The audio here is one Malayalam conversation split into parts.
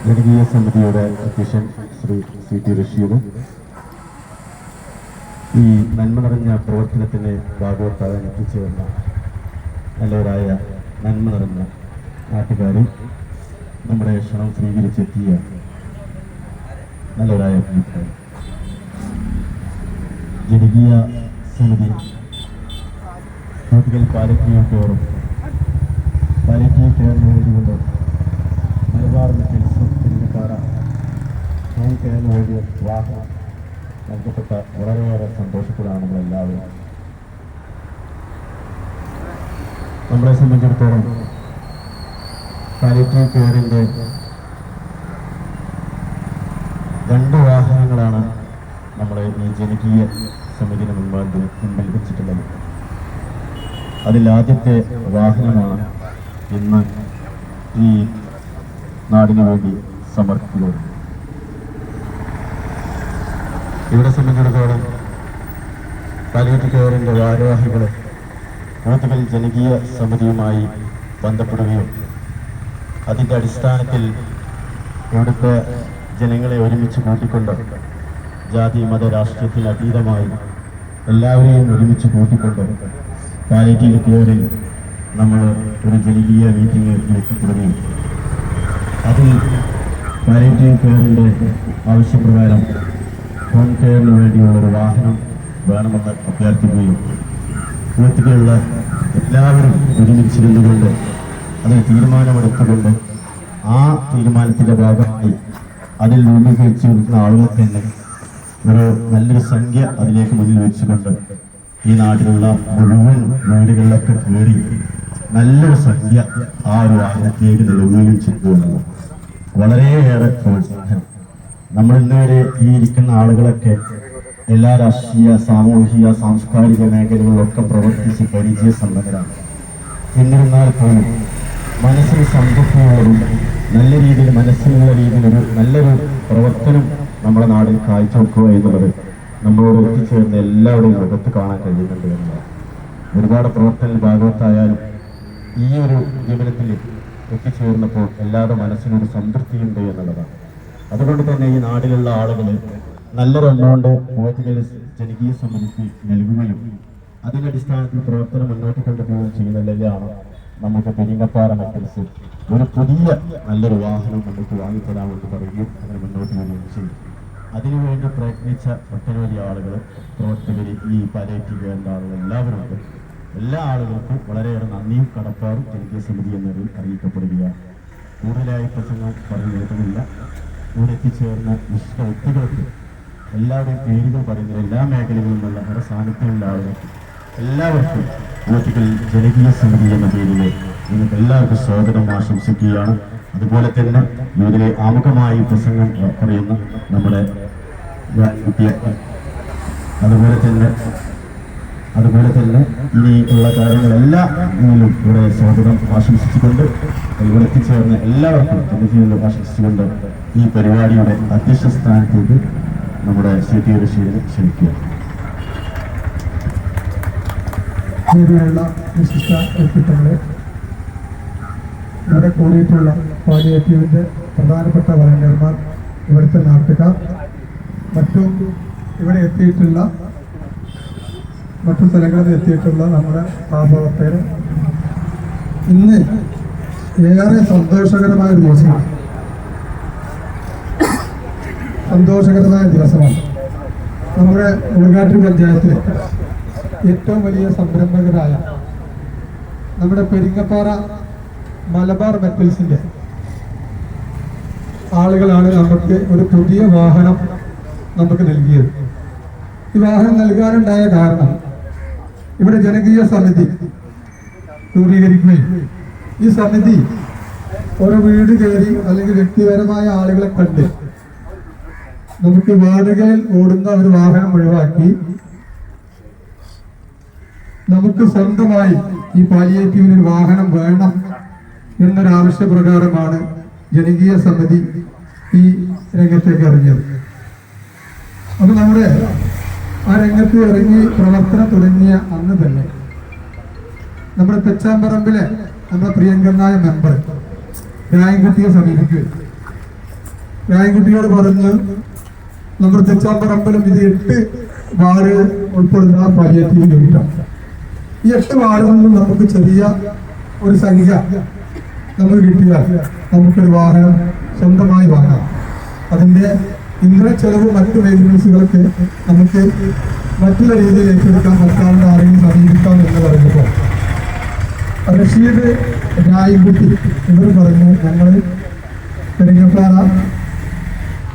ജനകീയ സമിതിയുടെ അധ്യക്ഷൻ ശ്രീ CT റഷീദ്, ഈ നന്മ നിറഞ്ഞ പ്രവർത്തനത്തിന് ഭാഗവത്താകാൻ എത്തിച്ചേർന്ന നല്ലവരായ നന്മ നിറഞ്ഞ നാട്ടുകാരും നമ്മുടെ ക്ഷണം സ്വീകരിച്ചെത്തിയ നല്ലവരായ ജനകീയ സമിതി കുട്ടികൾ പാലിറ്റീവ് കെയറിന് വേണ്ടിയുണ്ട് മലബാർ മെറ്റൽസും തിരുവനന്തപുര ഹോം കെയറിന് വേണ്ടി വാഹനം നൽകപ്പെട്ട വളരെയേറെ സന്തോഷത്തിലാണ് നമ്മളെല്ലാവരും. നമ്മളെ സംബന്ധിച്ചിടത്തോളം പാലിറ്റീവ് കെയറിൻ്റെ 2 വാഹനങ്ങളാണ് നമ്മളെ ഈ ജനകീയ സമിതിയുടെ മുമ്പിൽ വെച്ചിട്ടുള്ളത്. അതിലാദ്യത്തെ വാഹനമാണ് ഇന്ന് ഈ നാടിനു വേണ്ടി സമർപ്പിക്കുന്നത്. ഇവിടെ സംബന്ധിച്ചിടത്തോളം പാലിയേറ്റീവ് കെയറിൻ്റെ ഭാരവാഹികൾ കൂടുതൽ ജനകീയ സമിതിയുമായി ബന്ധപ്പെടുകയും അതിൻ്റെ അടിസ്ഥാനത്തിൽ ഇവിടുത്തെ ജനങ്ങളെ ഒരുമിച്ച് കൂട്ടിക്കൊണ്ട് ജാതി മത രാഷ്ട്രീയത്തിന് അതീതമായി എല്ലാവരെയും ഒരുമിച്ച് കൂട്ടിക്കൊണ്ട് പാലിയേറ്റീവ് കെയറിൽ നമ്മൾ ഒരു ജനകീയ മീറ്റിംഗ് എത്തിപ്പെടുകയും അതിൽ പാലിയേറ്റീവ് കെയറിൻ്റെ ആവശ്യപ്രകാരം ഹോം കെയറിന് വേണ്ടിയുള്ളൊരു വാഹനം വേണമെന്ന് അഭ്യർത്ഥിക്കുകയും ബൂത്തുകളിലുള്ള എല്ലാവരും ഒരുമിച്ചിരുന്നുകൊണ്ട് അതിന് തീരുമാനമെടുത്തുകൊണ്ട് ആ തീരുമാനത്തിൻ്റെ ഭാഗമായി അതിൽ രൂപീകരിച്ചു വരുന്ന ആളുകൾക്ക് തന്നെ ഒരു നല്ലൊരു സംഖ്യ അതിലേക്ക് മുന്നിൽ വെച്ചുകൊണ്ട് ഈ നാട്ടിലുള്ള മുഴുവൻ വീടുകളിലൊക്കെ കയറി നല്ലൊരു സംഖ്യ ആ ഒരു വാഹനത്തിലേക്ക് നൽകുകയും ചെയ്തു എന്നുള്ളത് വളരെയേറെ പ്രോത്സാഹനം. നമ്മൾ ഇന്നുവരെ ഈ ഇരിക്കുന്ന ആളുകളൊക്കെ എല്ലാ രാഷ്ട്രീയ സാമൂഹിക സാംസ്കാരിക മേഖലകളിലൊക്കെ പ്രവർത്തിച്ച് പരിചയസമ്പന്നരാണ്. എന്നിരുന്നാൽ പോലും മനസ്സിന് സംതൃപ്തിയോടും നല്ല രീതിയിൽ മനസ്സിനുള്ള രീതിയിലൊരു നല്ലൊരു പ്രവർത്തനം നമ്മുടെ നാടിൽ കാഴ്ചവെക്കുക എന്നുള്ളത് നമ്മളോട് എത്തിച്ചേർന്ന എല്ലാവരുടെയും മുഖത്ത് കാണാൻ കഴിയുന്നുണ്ട് എന്നതാണ്. ഒരുപാട് പ്രവർത്തന ഭാഗത്തായാലും ഈ ഒരു ജീവനത്തിൽ എത്തിച്ചേർന്നപ്പോൾ എല്ലാവരുടെ മനസ്സിനൊരു സംതൃപ്തിയുണ്ട് എന്നുള്ളതാണ്. അതുകൊണ്ട് തന്നെ ഈ നാട്ടിലുള്ള ആളുകൾ നല്ലൊരു എമൗണ്ട് പോത്തുകൽ ജനകീയ സമിതിക്ക് നൽകുകയും അതിൻ്റെ അടിസ്ഥാനത്തിൽ പ്രവർത്തനം മുന്നോട്ട് കൊണ്ടുപോവുകയും ചെയ്യുന്നതിലാണ് നമുക്ക് പെരിങ്ങപ്പാറ മെറ്റൽസ് ഒരു പുതിയ നല്ലൊരു വാഹനം നമുക്ക് വാങ്ങിത്തരാമെന്ന് പറയുകയും അതിന് മുന്നോട്ട് പോവുകയും ചെയ്യും. അതിനുവേണ്ടി പ്രയത്നിച്ച ഒട്ടനവധി ആളുകൾ, പ്രവർത്തകർ, ഈ പാലിയേറ്റീവ് കെയറിൻ്റെ ആളുകൾ എല്ലാവരും ഉണ്ട്. എല്ലാ ആളുകൾക്കും വളരെയേറെ നന്ദിയും കടപ്പാടും ജനകീയ സമിതി എന്നതിൽ അറിയിക്കപ്പെടുകയാണ്. കൂടുതലായി പ്രസംഗം പറഞ്ഞിരുന്നില്ല. ഇവിടെ എത്തിച്ചേർന്ന വിശിഷ്ട വ്യക്തികൾക്ക് എല്ലാവരുടെയും പേരുകൾ പറയുന്ന എല്ലാ മേഖലകളിൽ നിന്നുള്ള അവരുടെ സാന്നിധ്യമുള്ള ആളുകൾക്ക് എല്ലാവർക്കും ബൂത്തുകൽ ജനകീയ സമിതി എന്ന പേരിൽ നിങ്ങൾക്ക് എല്ലാവർക്കും സ്വാഗതം ആശംസിക്കുകയാണ്. അതുപോലെ തന്നെ ഇതിലെ ആമുഖമായി പ്രസംഗം പറയുന്ന നമ്മുടെ അതുപോലെ തന്നെ ഇനിയുള്ള കാര്യങ്ങളെല്ലാം ഇവിടെ സ്വാഗതം ആശംസിച്ചുകൊണ്ട് ഇവിടെ എത്തിച്ചേർന്ന എല്ലാവർക്കും ജനജീവിതം ആശംസിച്ചുകൊണ്ട് ഈ പരിപാടിയുടെ അധ്യക്ഷ സ്ഥാനത്തേക്ക് നമ്മുടെ CT റഷീദിനെ ക്ഷണിക്കുക. ുള്ള വിശിഷ്ട വ്യക്തിത്വങ്ങളെ, ഇവിടെ കൂടിയിട്ടുള്ള പാലിയേറ്റീവിൻ്റെ പ്രധാനപ്പെട്ട വളണ്ടിയർമാർ, ഇവിടുത്തെ നാട്ടുകാർ, മറ്റും ഇവിടെ എത്തിയിട്ടുള്ള മറ്റു സ്ഥലങ്ങളിൽ എത്തിയിട്ടുള്ള നമ്മുടെ സഹപ്രവർത്തകർ, ഇന്ന് ഏറെ സന്തോഷകരമായ ഒരു ദിവസമാണ്. നമ്മുടെ മുളങ്ങാട്ടിരി പഞ്ചായത്തിലെ ഏറ്റവും വലിയ സംരംഭകരായ നമ്മുടെ പെരിങ്ങപ്പാറ മലബാർ മെറ്റൽസിൻ്റെ ആളുകളാണ് നമുക്ക് ഒരു പുതിയ വാഹനം നമുക്ക് നൽകിയത്. ഈ വാഹനം നൽകാനുണ്ടായ കാരണം ഇവിടെ ജനകീയ സമിതി രൂപീകരിക്കുകയും ഈ സമിതി ഓരോ വീട് കയറി അല്ലെങ്കിൽ വ്യക്തിപരമായ ആളുകളെ കണ്ട് നമുക്ക് വാടകയിൽ ഓടുന്ന ഒരു വാഹനം ഒഴിവാക്കി നമുക്ക് സ്വന്തമായി ഈ പാലിയേറ്റീവിന് ഒരു വാഹനം വേണം എന്നൊരാവശ്യപ്രകാരമാണ് ജനകീയ സമിതി ഈ രംഗത്തേക്ക് ഇറങ്ങിയത്. അപ്പൊ നമ്മുടെ ആ രംഗത്ത് ഇറങ്ങി പ്രവർത്തനം തുടങ്ങിയ അന്ന് തന്നെ നമ്മുടെ തെച്ചാമ്പറമ്പിലെ നമ്മുടെ പ്രിയങ്കരനായ മെമ്പർ രായൻകുട്ടിയെ സമീപിക്കുകയും രായൻകുട്ടിയോട് പറഞ്ഞ് നമ്മുടെ തെച്ചാമ്പറമ്പലം ഇത് 8 വാർഡ് ഉൾപ്പെടുന്ന പാലിയേറ്റീവ് യൂണിറ്റാണ്. ഈ 8 വാർഡിൽ നിന്നും നമുക്ക് ചെറിയ ഒരു സംഖ്യ നമുക്ക് കിട്ടിയാൽ നമുക്കൊരു വാഹനം സ്വന്തമായി വാങ്ങാം. അതിൻ്റെ ഇന്ധന ചെലവ് മറ്റു മെയിൻ്റനൻസുകളൊക്കെ നമുക്ക് മറ്റുള്ള രീതിയിൽ ഏറ്റെടുക്കാൻ പറ്റാവുന്ന ആരെങ്കിലും സമീപിക്കാം എന്ന് പറയുമ്പോൾ റഷീദ്, രായൻകുട്ടി ഇവർ പറഞ്ഞു ഞങ്ങൾ പെരിങ്ങപ്പാറ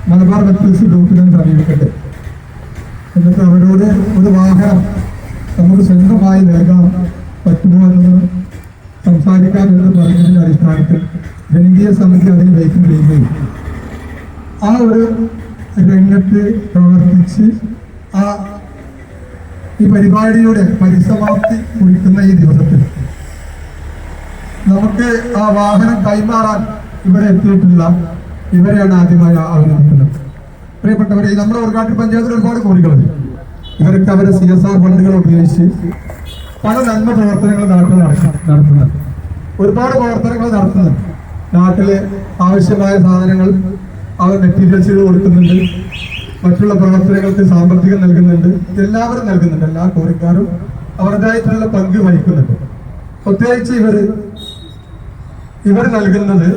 മലബാർ മെറ്റൽസ് ഗ്രൂപ്പിനെ സമീപിക്കട്ടെ, എന്നിട്ട് അവരോട് ഒരു വാഹനം നമുക്ക് സ്വന്തമായി നൽകാൻ പറ്റുമോ എന്ന് സംസാരിക്കാൻ എന്ന് പറഞ്ഞതിൻ്റെ അടിസ്ഥാനത്തിൽ ജനകീയ സമിതി അതിന് വൈക്കം ചെയ്യുകയും ആ ഒരു രംഗത്ത് പ്രവർത്തിച്ച് ഈ പരിപാടിയുടെ പരിസമാപ്തി കുറിക്കുന്ന ഈ ദിവസത്തിൽ നമുക്ക് ആ വാഹനം കൈമാറാൻ ഇവിടെ എത്തിയിട്ടുള്ള ഇവരെയാണ് ആദ്യമായി അഭിനന്ദിക്കുന്നത്. പ്രിയപ്പെട്ടവരെ, നമ്മുടെ ഓർക്കാട്ടി പഞ്ചായത്തിൽ ഒരുപാട് കോടികളുണ്ട്. ഇവരൊക്കെ അവരെ CSR ഫണ്ടുകൾ ഉപയോഗിച്ച് പല നന്മ പ്രവർത്തനങ്ങൾ നടത്തുന്നുണ്ട്. ഒരുപാട് പ്രവർത്തനങ്ങൾ നടത്തുന്നുണ്ട്. നാട്ടിലെ ആവശ്യമായ സാധനങ്ങൾ അവർ മെറ്റീരിയൽസുകൾ കൊടുക്കുന്നുണ്ട്, മറ്റുള്ള പ്രവർത്തനങ്ങൾക്ക് സാമ്പത്തികം നൽകുന്നുണ്ട്. എല്ലാവരും നൽകുന്നുണ്ട്. എല്ലാ കോറിക്കാരും അവരുടേതായിട്ടുള്ള പങ്ക് വഹിക്കുന്നുണ്ട്. പ്രത്യേകിച്ച് ഇവർ നൽകുന്നത്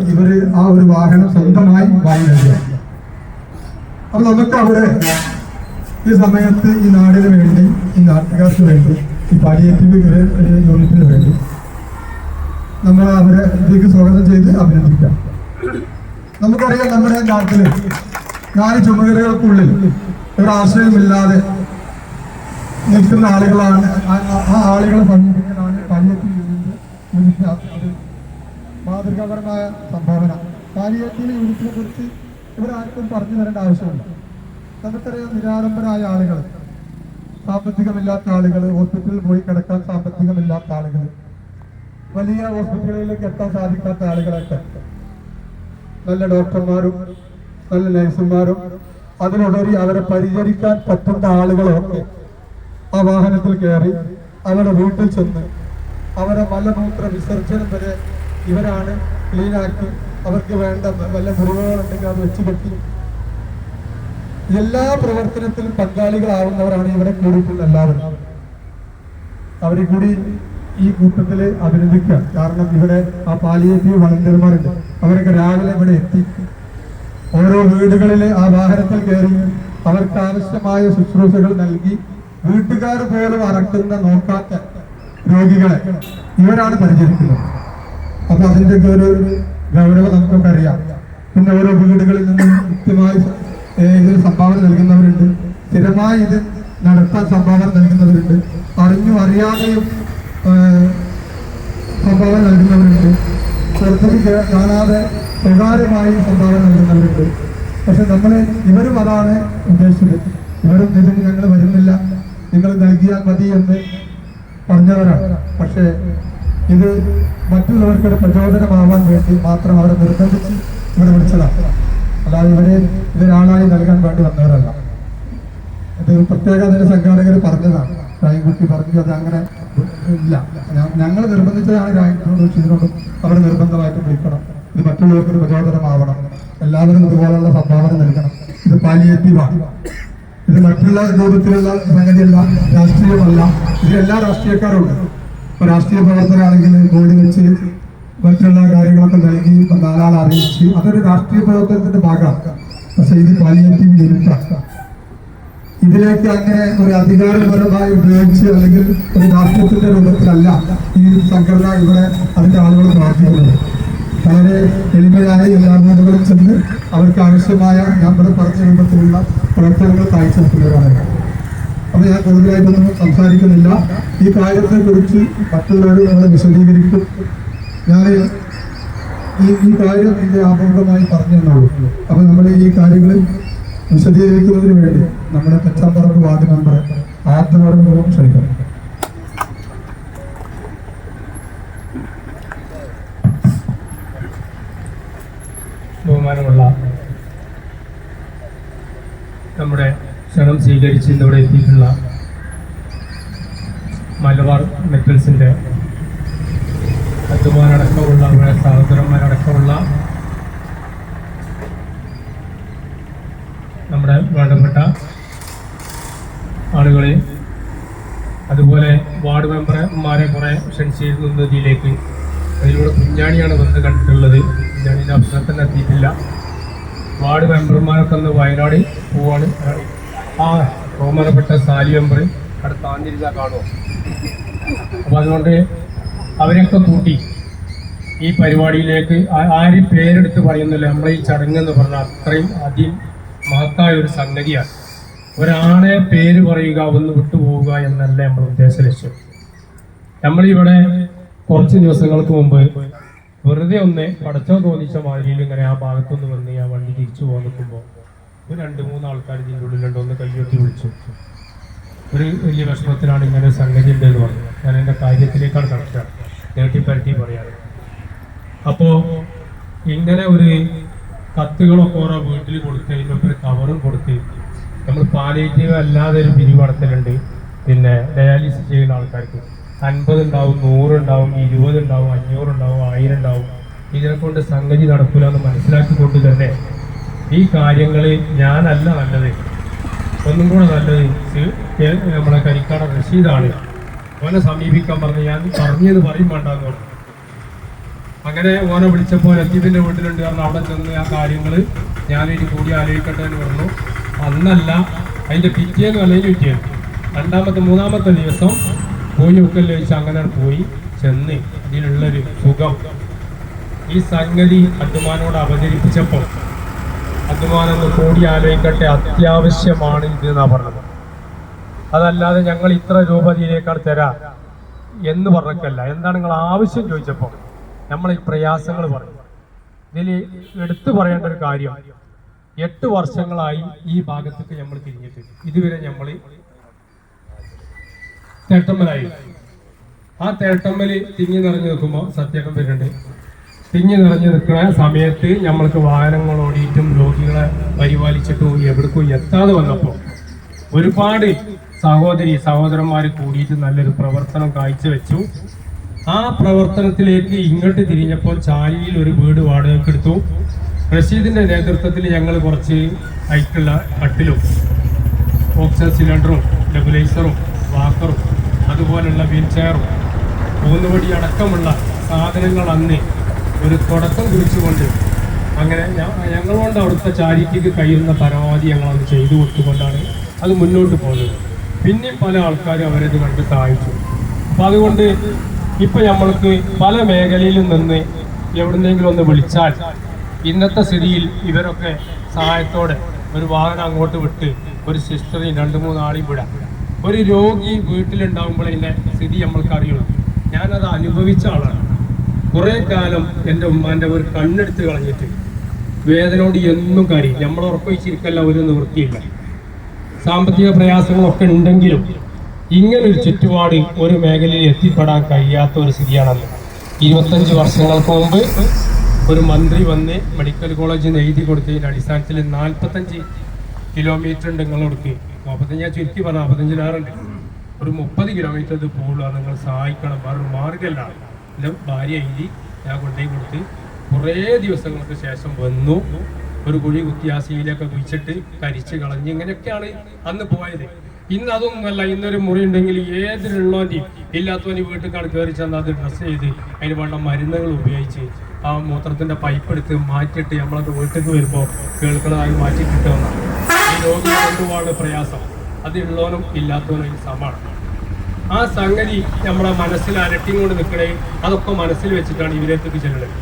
ആ ഒരു വാഹനം സ്വന്തമായി വാങ്ങി നൽകുക. അപ്പൊ നമുക്ക് അവിടെ ഈ സമയത്ത് ഈ നാടിന് വേണ്ടി, ഈ നാട്ടുകാർക്ക് വേണ്ടി, ഈ പാലിയേറ്റീവ് യൂണിറ്റിന് വേണ്ടി നമ്മൾ അവരെ ഇതിലേക്ക് സ്വാഗതം ചെയ്ത് അഭിനന്ദിക്കാം. നമുക്കറിയാം, നമ്മുടെ നാട്ടില് 4 ചുമതലകൾക്കുള്ളിൽ ഒരു ആശ്രയമില്ലാതെ നിൽക്കുന്ന ആളുകളാണ്. ആ ആളുകളെ സമീപിക്കാനാണ് പാലിയേറ്റീവ് യൂണിറ്റ് മാതൃകാപരമായ സംഭാവന. പാലിയേറ്റീവ് യൂണിറ്റിനെ കുറിച്ച് ഇവരാർക്കും പറഞ്ഞു തരേണ്ട ആവശ്യമില്ല. നമുക്കറിയാം, നിരാലംബരായ ആളുകൾ, സാമ്പത്തികമില്ലാത്ത ആളുകൾ, ഹോസ്പിറ്റലിൽ പോയി കിടക്കാൻ സാമ്പത്തികമില്ലാത്ത ആളുകൾ, വലിയ ഹോസ്പിറ്റലുകളിലേക്ക് എത്താൻ സാധിക്കാത്ത ആളുകളൊക്കെ നല്ല ഡോക്ടർമാരും നല്ല നഴ്സുമാരും അതിനുപരി അവരെ പരിചരിക്കാൻ പറ്റുന്ന ആളുകളൊക്കെ ആ വാഹനത്തിൽ കയറി അവരുടെ വീട്ടിൽ ചെന്ന് അവരെ മലമൂത്ര വിസർജനം വരെ ഇവരാണ് ക്ലീനാക്കി, അവർക്ക് വേണ്ട വല്ല മുറിവുകളുണ്ടെങ്കിൽ അത് വെച്ച് കെട്ടി എല്ലാ പ്രവർത്തനത്തിലും പങ്കാളികളാവുന്നവരാണ് ഇവിടെ കൂടിയിട്ടുള്ള എല്ലാവരും. അവരെ കൂടി ഈ കൂട്ടത്തിൽ അഭിനന്ദിക്കുക. കാരണം ഇവിടെ ആ പാലിയേറ്റീവ് വളണ്ടിയർമാരുണ്ട്. അവരൊക്കെ രാവിലെ ഇവിടെ എത്തി ഓരോ വീടുകളിൽ ആ വാഹനത്തിൽ കയറി അവർക്ക് ആവശ്യമായ ശുശ്രൂഷകൾ നൽകി വീട്ടുകാർ പോലും അറക്കുന്ന നോക്കാത്ത രോഗികളെ ഇവരാണ് പരിചരിക്കുന്നത്. അപ്പൊ അതിന്റെ ഒരു ഗൗരവം നമുക്കൊക്കെ അറിയാം. പിന്നെ ഓരോ വീടുകളിൽ നിന്നും കൃത്യമായി ഇതിന് സംഭാവന നൽകുന്നവരുണ്ട്, സ്ഥിരമായി ഇത് നടത്താൻ സംഭാവന നൽകുന്നവരുണ്ട്, അറിഞ്ഞും അറിയാതെയും സംഭാവന നൽകുന്നവരുണ്ട്, പുറത്തേക്ക് കാണാതെ സ്വകാര്യമായി സംഭാവന നൽകുന്നവരുണ്ട്. പക്ഷെ ഇവരും അതാണ് ഉദ്ദേശിച്ചത്. ഇവരും ഇതിന് ഞങ്ങൾ വരുന്നില്ല, നിങ്ങൾ നൽകിയാൽ മതി എന്ന് പറഞ്ഞവരാണ്. പക്ഷേ ഇത് മറ്റുള്ളവർക്കൊരു പ്രചോദനമാവാൻ വേണ്ടി മാത്രം അവരെ നിർബന്ധിച്ച് ഇവിടെ വിളിച്ചതാണ്. അല്ലാതെ ഇവരാളായി നൽകാൻ വേണ്ടി വന്നവരല്ല. ഇത് പ്രത്യേക അതിന്റെ സംഘാടകർ പറഞ്ഞതാണ്. രായൻകുട്ടി പറഞ്ഞു അത് അങ്ങനെ ഇല്ല, ഞങ്ങൾ നിർബന്ധിച്ചതാണ്. രായൻകുട്ടിയോടും അവർ നിർബന്ധമായിട്ട് വിളിക്കണം. ഇത് മറ്റുള്ളവർക്കൊരു പ്രചോദനമാവണം. എല്ലാവരും ഇതുപോലുള്ള സംഭാവന നൽകണം. ഇത് പാലിയേറ്റീവാണ്. ഇത് മറ്റുള്ള രൂപത്തിലുള്ള സംഗതിയല്ല, രാഷ്ട്രീയമല്ല. ഇതിലെല്ലാ രാഷ്ട്രീയക്കാരും ഉണ്ട്. ഇപ്പൊ രാഷ്ട്രീയ പ്രവർത്തനമാണെങ്കിൽ ബോർഡ് വെച്ച് മറ്റുള്ള കാര്യങ്ങളൊക്കെ നൽകി 4 ആൾ അറിയിച്ച് അതൊരു രാഷ്ട്രീയ പ്രവർത്തനത്തിന്റെ ഭാഗമാണ്. പക്ഷെ ഇത് പാലിയേറ്റീവ് യൂണിറ്റാണ്. ഇതിലേക്ക് അങ്ങനെ ഒരു അധികാരപരമായി ഉപയോഗിച്ച് അല്ലെങ്കിൽ ഒരു രാഷ്ട്രീയത്തിന്റെ രൂപത്തിലല്ല ഈ സംഘടന ഇവിടെ അതിന്റെ ആളുകൾ പ്രവർത്തിക്കുന്നത്. വളരെ എളിമയായി എല്ലാ വീടുകളിൽ ചെന്ന് അവർക്ക് ആവശ്യമായ ഞാൻ ഇവിടെ പറഞ്ഞ രൂപത്തിലുള്ള പ്രവർത്തനങ്ങൾ കാഴ്ചവെക്കുന്നവരാണ്. അപ്പൊ ഞാൻ കൂടുതലായിട്ടൊന്നും സംസാരിക്കുന്നില്ല. ഈ കാര്യത്തെ കുറിച്ച് മറ്റുള്ളവർ നമ്മളെ വിശദീകരിക്കും. ഞാൻ ഈ കാര്യം ഇതിന്റെ ആമുഖമായി പറഞ്ഞു തന്നുള്ളൂ. അപ്പൊ നമ്മൾ ഈ കാര്യങ്ങൾ വിശദീകരിക്കുന്നതിന് വേണ്ടി നമ്മുടെ തെച്ചാമ്പറമ്പ് വാർഡ് മെമ്പർ ആദ്യപൂർവ്വം ക്ഷണിക്കണം. ബഹുമാനമുള്ള നമ്മുടെ ക്ഷണം സ്വീകരിച്ച് ഇന്നിവിടെ എത്തിയിട്ടുള്ള മലബാർ മെറ്റൽസിൻ്റെ അധ്വാനടക്കമുള്ള നമ്മുടെ സഹോദരന്മാരടക്കമുള്ള നമ്മുടെ വേണ്ടപ്പെട്ട ആളുകളെ, അതുപോലെ വാർഡ് മെമ്പർമാരെ കുറേ ക്ഷണിച്ചിരുന്നു ഇതിലേക്ക്. അതിലൂടെ കുഞ്ഞാണിയാണ് വന്ന് കണ്ടിട്ടുള്ളത്. കുഞ്ഞാണിൻ്റെ അവസരത്തിന് എത്തിയിട്ടില്ല. വാർഡ് മെമ്പർമാരൊക്കെ ഒന്ന് വയനാട് പോവാണ്. ആ ബഹുമാനപ്പെട്ട സാലി മെമ്പർ അവിടെ താന്നിരിക്കാൻ കാണുമോ? അപ്പോൾ അതുകൊണ്ട് അവരൊക്കെ കൂട്ടി ഈ പരിപാടിയിലേക്ക് ആരും പേരെടുത്ത് പറയുന്നില്ല. നമ്മളെ ഈ ചടങ്ങെന്ന് പറഞ്ഞാൽ അത്രയും മഹത്തായ ഒരു സംഗതിയാണ്. ഒരാളെ പേര് പറയുക, ഒന്ന് വിട്ടുപോവുക എന്നല്ല നമ്മൾ ഉദ്ദേശ ലക്ഷ്യം. നമ്മളിവിടെ കുറച്ച് ദിവസങ്ങൾക്ക് മുമ്പ് വെറുതെ ഒന്ന് പടച്ചോ തോന്നിച്ച മാതിരിയിൽ ഇങ്ങനെ ആ ഭാഗത്തുനിന്ന് വന്ന് ആ വണ്ടി തിരിച്ചു പോകാൻ നിൽക്കുമ്പോൾ ഒരു 2-3 ആൾക്കാർ ഇതിൻ്റെ ഉള്ളിലുണ്ട്. ഒന്ന് കയ്യൊത്തി വിളിച്ചു. ഒരു വലിയ വിഷമത്തിലാണ് ഇങ്ങനെ സംഗതി ഉണ്ടെന്ന് പറഞ്ഞു. ഞാൻ എൻ്റെ കാര്യത്തിലേക്കാണ് കടക്കുക, നീട്ടിപ്പരട്ടി പറയാറ്. അപ്പോൾ ഇങ്ങനെ ഒരു കത്തുകളൊക്കെ ഓരോ വീട്ടിൽ കൊടുത്ത് അതിനൊക്കെ ഒരു കവറും കൊടുത്ത് നമ്മൾ പാലിയേറ്റീവ് അല്ലാതെ ഒരു പിരിവ് നടത്തലുണ്ട്. പിന്നെ ഡയാലിസിസ് ചെയ്യുന്ന ആൾക്കാർക്ക് 50 ഉണ്ടാവും, 100 ഉണ്ടാവും, 20 ഉണ്ടാവും, 500 ഉണ്ടാവും, 1000 ഉണ്ടാവും. ഇതിനെ കൊണ്ട് സംഗതി നടക്കില്ല എന്ന് മനസ്സിലാക്കിക്കൊണ്ട് തന്നെ ഈ കാര്യങ്ങൾ ഞാനല്ല നല്ലത്, ഒന്നും കൂടെ നല്ലത് നമ്മളെ കരിക്കാട റഷീദാണ്. ഓനെ സമീപിക്കാൻ പറഞ്ഞ് ഞാൻ പറഞ്ഞത് പറയും വേണ്ടെന്ന് പറഞ്ഞു. അങ്ങനെ ഓനെ വിളിച്ചപ്പോൾ ലത്തീഫിൻ്റെ വീട്ടിലുണ്ട് കാരണം അവിടെ ചെന്ന് ആ കാര്യങ്ങൾ ഞാനൊരു കൂടി ആലോചിക്കട്ടെ എന്ന് പറഞ്ഞു. അന്നല്ല, അതിൻ്റെ പിറ്റേന്ന് അല്ലെങ്കിൽ പിറ്റേന്ന് മൂന്നാമത്തെ ദിവസം പോയി ഒക്കല്ലേ വെച്ച് അങ്ങനെ പോയി ചെന്ന് ഇതിലുള്ളൊരു സുഖം ഈ സംഗതി അദ്മാനോട് അവതരിപ്പിച്ചപ്പോൾ അദ്മാനൊന്ന് കൂടി ആലോചിക്കട്ടെ, അത്യാവശ്യമാണ് ഇത് എന്നാണ് പറഞ്ഞത്. അതല്ലാതെ ഞങ്ങൾ ഇത്ര രൂപ ഇതിലേക്കാൾ തരാം എന്ന് പറഞ്ഞല്ല. എന്താണ് നിങ്ങൾ ആവശ്യം ചോദിച്ചപ്പോൾ നമ്മൾ ഈ പ്രയാസങ്ങൾ പറയും. ഇതിൽ എടുത്തു പറയേണ്ട ഒരു കാര്യം, 8 വർഷങ്ങളായി ഈ ഭാഗത്തേക്ക് നമ്മൾ തിരിഞ്ഞിട്ട് ഇതുവരെ നമ്മൾ തേട്ടമ്മലായി. ആ തേട്ടമ്മല് തിങ്ങി നിറഞ്ഞു നിൽക്കുമ്പോൾ സത്യേട്ടം വരുന്നുണ്ട്. തിങ്ങി നിറഞ്ഞു നിൽക്കുന്ന സമയത്ത് നമ്മൾക്ക് വാഹനങ്ങൾ ഓടിയിട്ടും രോഗികളെ പരിപാലിച്ചിട്ടും എവിടേക്കും എത്താതെ വന്നപ്പോൾ ഒരുപാട് സഹോദരന്മാർ കൂടിയിട്ട് നല്ലൊരു പ്രവർത്തനം കാഴ്ചവെച്ചു. ആ പ്രവർത്തനത്തിലേക്ക് ഇങ്ങോട്ട് തിരിഞ്ഞപ്പോൾ ചാലിയിൽ ഒരു വീട് വാടകയ്ക്ക് എടുത്തു. റഷീദിന്റെ നേതൃത്വത്തിൽ ഞങ്ങൾ കുറച്ച് ഹൈറ്റുള്ള കട്ടിലും ഓക്സിജൻ സിലിണ്ടറും നെബുലൈസറും വാക്കറും അതുപോലുള്ള വീൽ ചെയറും ഊന്നുവടി അടക്കമുള്ള സാധനങ്ങൾ അന്ന് ഒരു തുടക്കം കുറിച്ചുകൊണ്ട് അങ്ങനെ ഞങ്ങളുകൊണ്ട് അവിടുത്തെ ചാരിറ്റിക്ക് കഴിയുന്ന പരമാവധി ഞങ്ങളത് ചെയ്തു കൊടുത്തുകൊണ്ടാണ് അത് മുന്നോട്ട് പോകുന്നത്. പിന്നെയും പല ആൾക്കാരും അവരത് കണ്ട് സഹായിച്ചു. അപ്പം അതുകൊണ്ട് ഇപ്പം നമ്മൾക്ക് പല മേഖലയിലും നിന്ന് എവിടുന്നെങ്കിലും ഒന്ന് വിളിച്ചാൽ ഇന്നത്തെ സ്ഥിതിയിൽ ഇവരൊക്കെ സഹായത്തോടെ ഒരു വാഹനം അങ്ങോട്ട് വിട്ട് ഒരു സിസ്റ്ററിയും 2-3 ആളെയും വിടാം. ഒരു രോഗി വീട്ടിലുണ്ടാകുമ്പോൾ അതിൻ്റെ സ്ഥിതി നമ്മൾക്ക് അറിയുള്ളൂ. ഞാനത് അനുഭവിച്ച ആളാണ്. കുറേ കാലം എൻ്റെ ഉമ്മാൻ്റെ ഒരു കണ്ണെടുത്ത് കളഞ്ഞിട്ട് വേദനയോട് എന്നും കരയും. നമ്മൾ ഉറപ്പിച്ചിരിക്കല്ല, ഒരു നിവൃത്തിയില്ല. സാമ്പത്തിക പ്രയാസങ്ങളൊക്കെ ഉണ്ടെങ്കിലും ഇങ്ങനൊരു ചുറ്റുപാട് ഒരു മേഖലയിൽ എത്തിപ്പെടാൻ കഴിയാത്ത ഒരു സ്ഥിതിയാണല്ലോ. 25 വർഷങ്ങൾക്ക് മുമ്പ് ഒരു മന്ത്രി വന്ന് മെഡിക്കൽ കോളേജിൽ നിന്ന് എഴുതി കൊടുത്തതിൻ്റെ അടിസ്ഥാനത്തിൽ 45 കിലോമീറ്റർ ഉണ്ട് നിങ്ങളോടക്ക്. 45 ഞാൻ ചുരുക്കി പറഞ്ഞ 45 ഒരു 30 കിലോമീറ്റർ ഇത് പോകുള്ളൂ. നിങ്ങൾ സഹായിക്കണം, വേറൊരു മാർഗമല്ല. എൻ്റെ ഭാര്യ എഴുതി ഞാൻ കൊണ്ടുപോയി കൊടുത്ത് കുറേ ദിവസങ്ങൾക്ക് ശേഷം വന്നു. ഒരു കുഴി കുത്തിയാസിയിലൊക്കെ കുഴിച്ചിട്ട് കരിച്ച് കളഞ്ഞ് ഇങ്ങനെയൊക്കെയാണ് അന്ന് പോയത്. ഇന്ന് അതൊന്നുമല്ല. ഇന്നൊരു മുറി ഉണ്ടെങ്കിൽ ഏതിലുള്ളവൻ്റെയും ഇല്ലാത്തവന് വീട്ടിൽ കയറി ചെന്ന് അത് ഡ്രസ്സ് ചെയ്ത് അതിന് വേണ്ട മരുന്നുകൾ ഉപയോഗിച്ച് ആ മൂത്രത്തിൻ്റെ പൈപ്പ് എടുത്ത് മാറ്റിയിട്ട് നമ്മളൊക്കെ വീട്ടിൽ വരുമ്പോൾ കേൾക്കുന്നതായി മാറ്റിക്കിട്ട് വന്നാണ്. ഈ രോഗി കൊണ്ടുപോകാനുള്ള പ്രയാസം അത് ഉള്ളവനും ഇല്ലാത്തവനും സമാണ്. ആ സംഗതി നമ്മുടെ മനസ്സിൽ അരട്ടിങ്ങോട് നിൽക്കണേ. അതൊക്കെ മനസ്സിൽ വെച്ചിട്ടാണ് ഇവരേക്ക് ചെല്ലുന്നത്.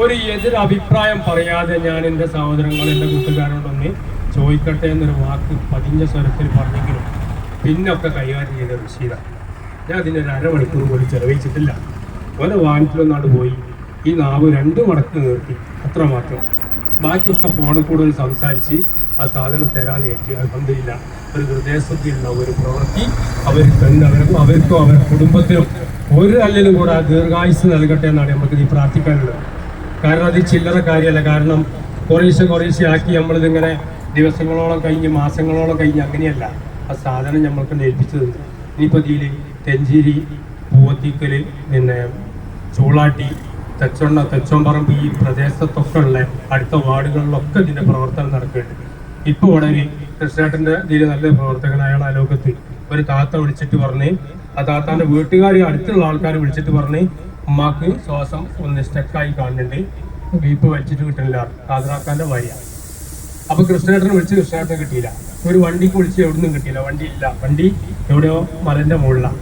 ഒരു എതിർ അഭിപ്രായം പറയാതെ ഞാൻ എൻ്റെ സഹോദരങ്ങൾ എൻ്റെ കൂട്ടുകാരോടൊന്ന് ചോദിക്കട്ടെ എന്നൊരു വാക്ക് പതിഞ്ഞ സ്വരത്തിൽ പറഞ്ഞെങ്കിലും പിന്നൊക്കെ കൈകാര്യം ചെയ്ത റഷീദാണ്. ഞാൻ അതിനൊരു അരമണിക്കൂർ പോലും ചെലവഴിച്ചിട്ടില്ല. ഓരോ വാഹനത്തിലൊന്നാണ്ട് പോയി ഈ നാവ് 2 മടക്ക് നിർത്തി, അത്രമാത്രം. ബാക്കിയൊക്കെ ഫോണിൽ കൂടുതൽ സംസാരിച്ച് ആ സാധനം തരാൻ ഏറ്റ് അൽഹംദുലില്ലാ ഒരു ഹൃദയശുദ്ധിയുള്ള ഒരു പ്രവൃത്തി അവർക്കും അവരുടെ കുടുംബത്തിനും ഒരു അല്ലിലും കൂടെ ദീർഘായുസ് നൽകട്ടെ എന്നാണ് നമുക്ക് ഈ പ്രാർത്ഥിക്കാനുള്ളത്. കാരണം അത് ചില്ലറ കാര്യമല്ല. കാരണം കുറേശ്ശെ ആക്കി നമ്മളിതിങ്ങനെ ദിവസങ്ങളോളം കഴിഞ്ഞ് മാസങ്ങളോളം കഴിഞ്ഞ് അങ്ങനെയല്ല ആ സാധനം നമ്മൾക്ക് ഏൽപ്പിച്ചത്. ഇനിയിപ്പോൾ ഇതിൽ തെഞ്ചേരി, പൂവത്തിക്കൽ, പിന്നെ ചൂളാട്ടി, തെച്ചോമ്പറമ്പ് ഈ പ്രദേശത്തൊക്കെ ഉള്ള അടുത്ത വാർഡുകളിലൊക്കെ ഇതിൻ്റെ പ്രവർത്തനം നടക്കുന്നുണ്ട്. ഇപ്പൊ ഇവിടെ ഒരു കൃഷ്ണേട്ടന്റെ ഇതിൽ നല്ല പ്രവർത്തകൻ അയാൾ അലോകത്ത് ഒരു താത്ത വിളിച്ചിട്ട് പറഞ്ഞ് ആ താത്താന്റെ വീട്ടുകാർ അടുത്തുള്ള ആൾക്കാർ വിളിച്ചിട്ട് പറഞ്ഞ് ഉമ്മാക്ക് ശ്വാസം ഒന്ന് സ്റ്റക്കായി കാണുന്നുണ്ട്, വീപ്പ് വലിച്ചിട്ട് കിട്ടുന്നില്ല, കാതറാക്കാന്റെ ഭാര്യ. അപ്പൊ കൃഷ്ണേട്ടനെ വിളിച്ച് കൃഷ്ണേട്ടനെ കിട്ടിയില്ല. ഒരു വണ്ടിക്ക് വിളിച്ച് എവിടുന്നും കിട്ടിയില്ല, വണ്ടി ഇല്ല, വണ്ടി എവിടെയോ മലന്റെ മുകളിലാണ്.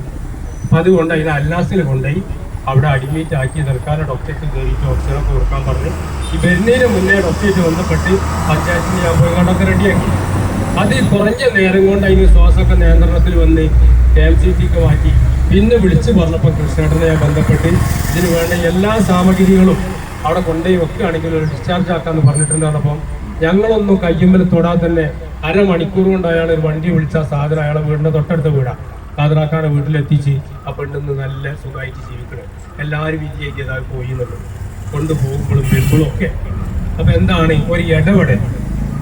അപ്പൊ അതുകൊണ്ട് അതിനെ അൽനാസിൽ കൊണ്ടുപോയി അവിടെ അഡ്മിറ്റ് ആക്കി തൽക്കാലം ഡോക്ടറേറ്റ് കയറിയിട്ട് ഓക്സിജനൊക്കെ കൊടുക്കാൻ പറഞ്ഞു. ഈ വരുന്നതിന് മുന്നേ ഡോക്ടറേറ്റ് ബന്ധപ്പെട്ട് പഞ്ചായത്തിന് ഞാൻ പോയി കണ്ടൊക്കെ റെഡിയാക്കി. അത് കുറഞ്ഞ നേരം കൊണ്ട് അതിന് ശ്വാസമൊക്കെ നിയന്ത്രണത്തിൽ വന്ന് KMCTക്ക് മാറ്റി. പിന്നെ വിളിച്ച് പറഞ്ഞപ്പോൾ കൃഷ്ണേട്ടനെ ഞാൻ ബന്ധപ്പെട്ട് ഇതിന് വേണ്ട എല്ലാ സാമഗ്രികളും അവിടെ കൊണ്ടുപോയി വെക്കുകയാണെങ്കിൽ ഒരു ഡിസ്ചാർജ് ആക്കാമെന്ന് പറഞ്ഞിട്ടുണ്ട്. പറഞ്ഞപ്പം ഞങ്ങളൊന്നും കയ്യുമ്മൽ തൊടാതെ തന്നെ അരമണിക്കൂർ കൊണ്ട് അയാൾ ഒരു വണ്ടി വിളിച്ച സാധനം അയാളെ വീടിൻ്റെ തൊട്ടടുത്ത വീടാണ് കാതറാക്കാരുടെ വീട്ടിലെത്തിച്ച് ആ പെണ്ണിന്ന് നല്ല സുഖമായിട്ട് ജീവിക്കണം. എല്ലാവരും വിജയിച്ചതായി പോയി എന്നുള്ളത് കൊണ്ടുപോകുമ്പോഴും വരുമ്പോഴും ഒക്കെ. അപ്പൊ എന്താണ് ഒരു ഇടപെടൽ?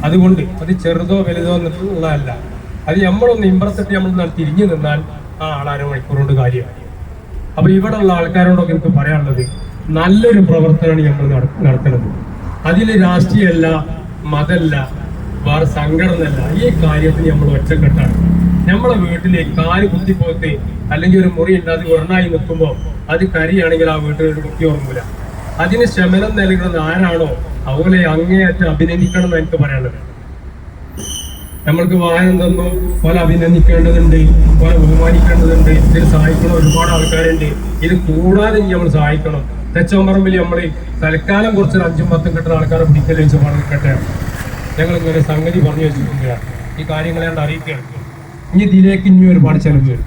അതുകൊണ്ട് അത് ചെറുതോ വലുതോ എന്നുള്ളതല്ല, അത് നമ്മളൊന്ന് ഇമ്പറത്തിട്ട് നമ്മൾ തിരിഞ്ഞു നിന്നാൽ ആ ആൾ അരമണിക്കൂർ കൊണ്ട് കാര്യമാണ്. അപ്പൊ ഇവിടെ ഉള്ള ആൾക്കാരോടൊക്കെ എനിക്ക് പറയാനുള്ളത്, നല്ലൊരു പ്രവർത്തനമാണ് നമ്മൾ നടത്തുന്നത്. അതിൽ രാഷ്ട്രീയമല്ല, മതമല്ല, വേറെ സംഘടനയല്ല. ഈ കാര്യത്തിന് നമ്മൾ ഒറ്റക്കെട്ടാണ്. നമ്മളെ വീട്ടിലെ കാല് കുത്തിപ്പോത്ത് അല്ലെങ്കിൽ ഒരു മുറി ഇല്ലാതെ ഉറണായി നിൽക്കുമ്പോൾ അത് കരിയാണെങ്കിൽ ആ വീട്ടിൽ ഒരു കുത്തി ഉറങ്ങൂല. അതിന് ശമനം നൽകുന്നത് ആരാണോ അവരെ അങ്ങേയറ്റം അഭിനന്ദിക്കണം എന്ന് എനിക്ക് പറയാനുള്ളത്. നമ്മൾക്ക് വാഹനം തന്നു പോലെ അഭിനന്ദിക്കേണ്ടതുണ്ട്, പോലെ ബഹുമാനിക്കേണ്ടതുണ്ട്. ഇതിൽ സഹായിക്കണം ഒരുപാട് ആൾക്കാരുണ്ട്. ഇത് കൂടാതെ നമ്മൾ സഹായിക്കണം. തെച്ചോമ്പറമ്പിൽ നമ്മൾ തൽക്കാലം കുറച്ചൊരു 5ഉം 10ഉം കിട്ടുന്ന ആൾക്കാരെ പിടിക്കൽ വെച്ച് നിൽക്കട്ടെ. ഞങ്ങളിങ്ങനെ സംഗതി പറഞ്ഞു വെച്ചിട്ടുണ്ട്. ഈ കാര്യങ്ങളെ അറിയിക്കുകയാണ്. ഇനി ഇതിലേക്ക് ഇനി ഒരുപാട് ചെലവ് വരും.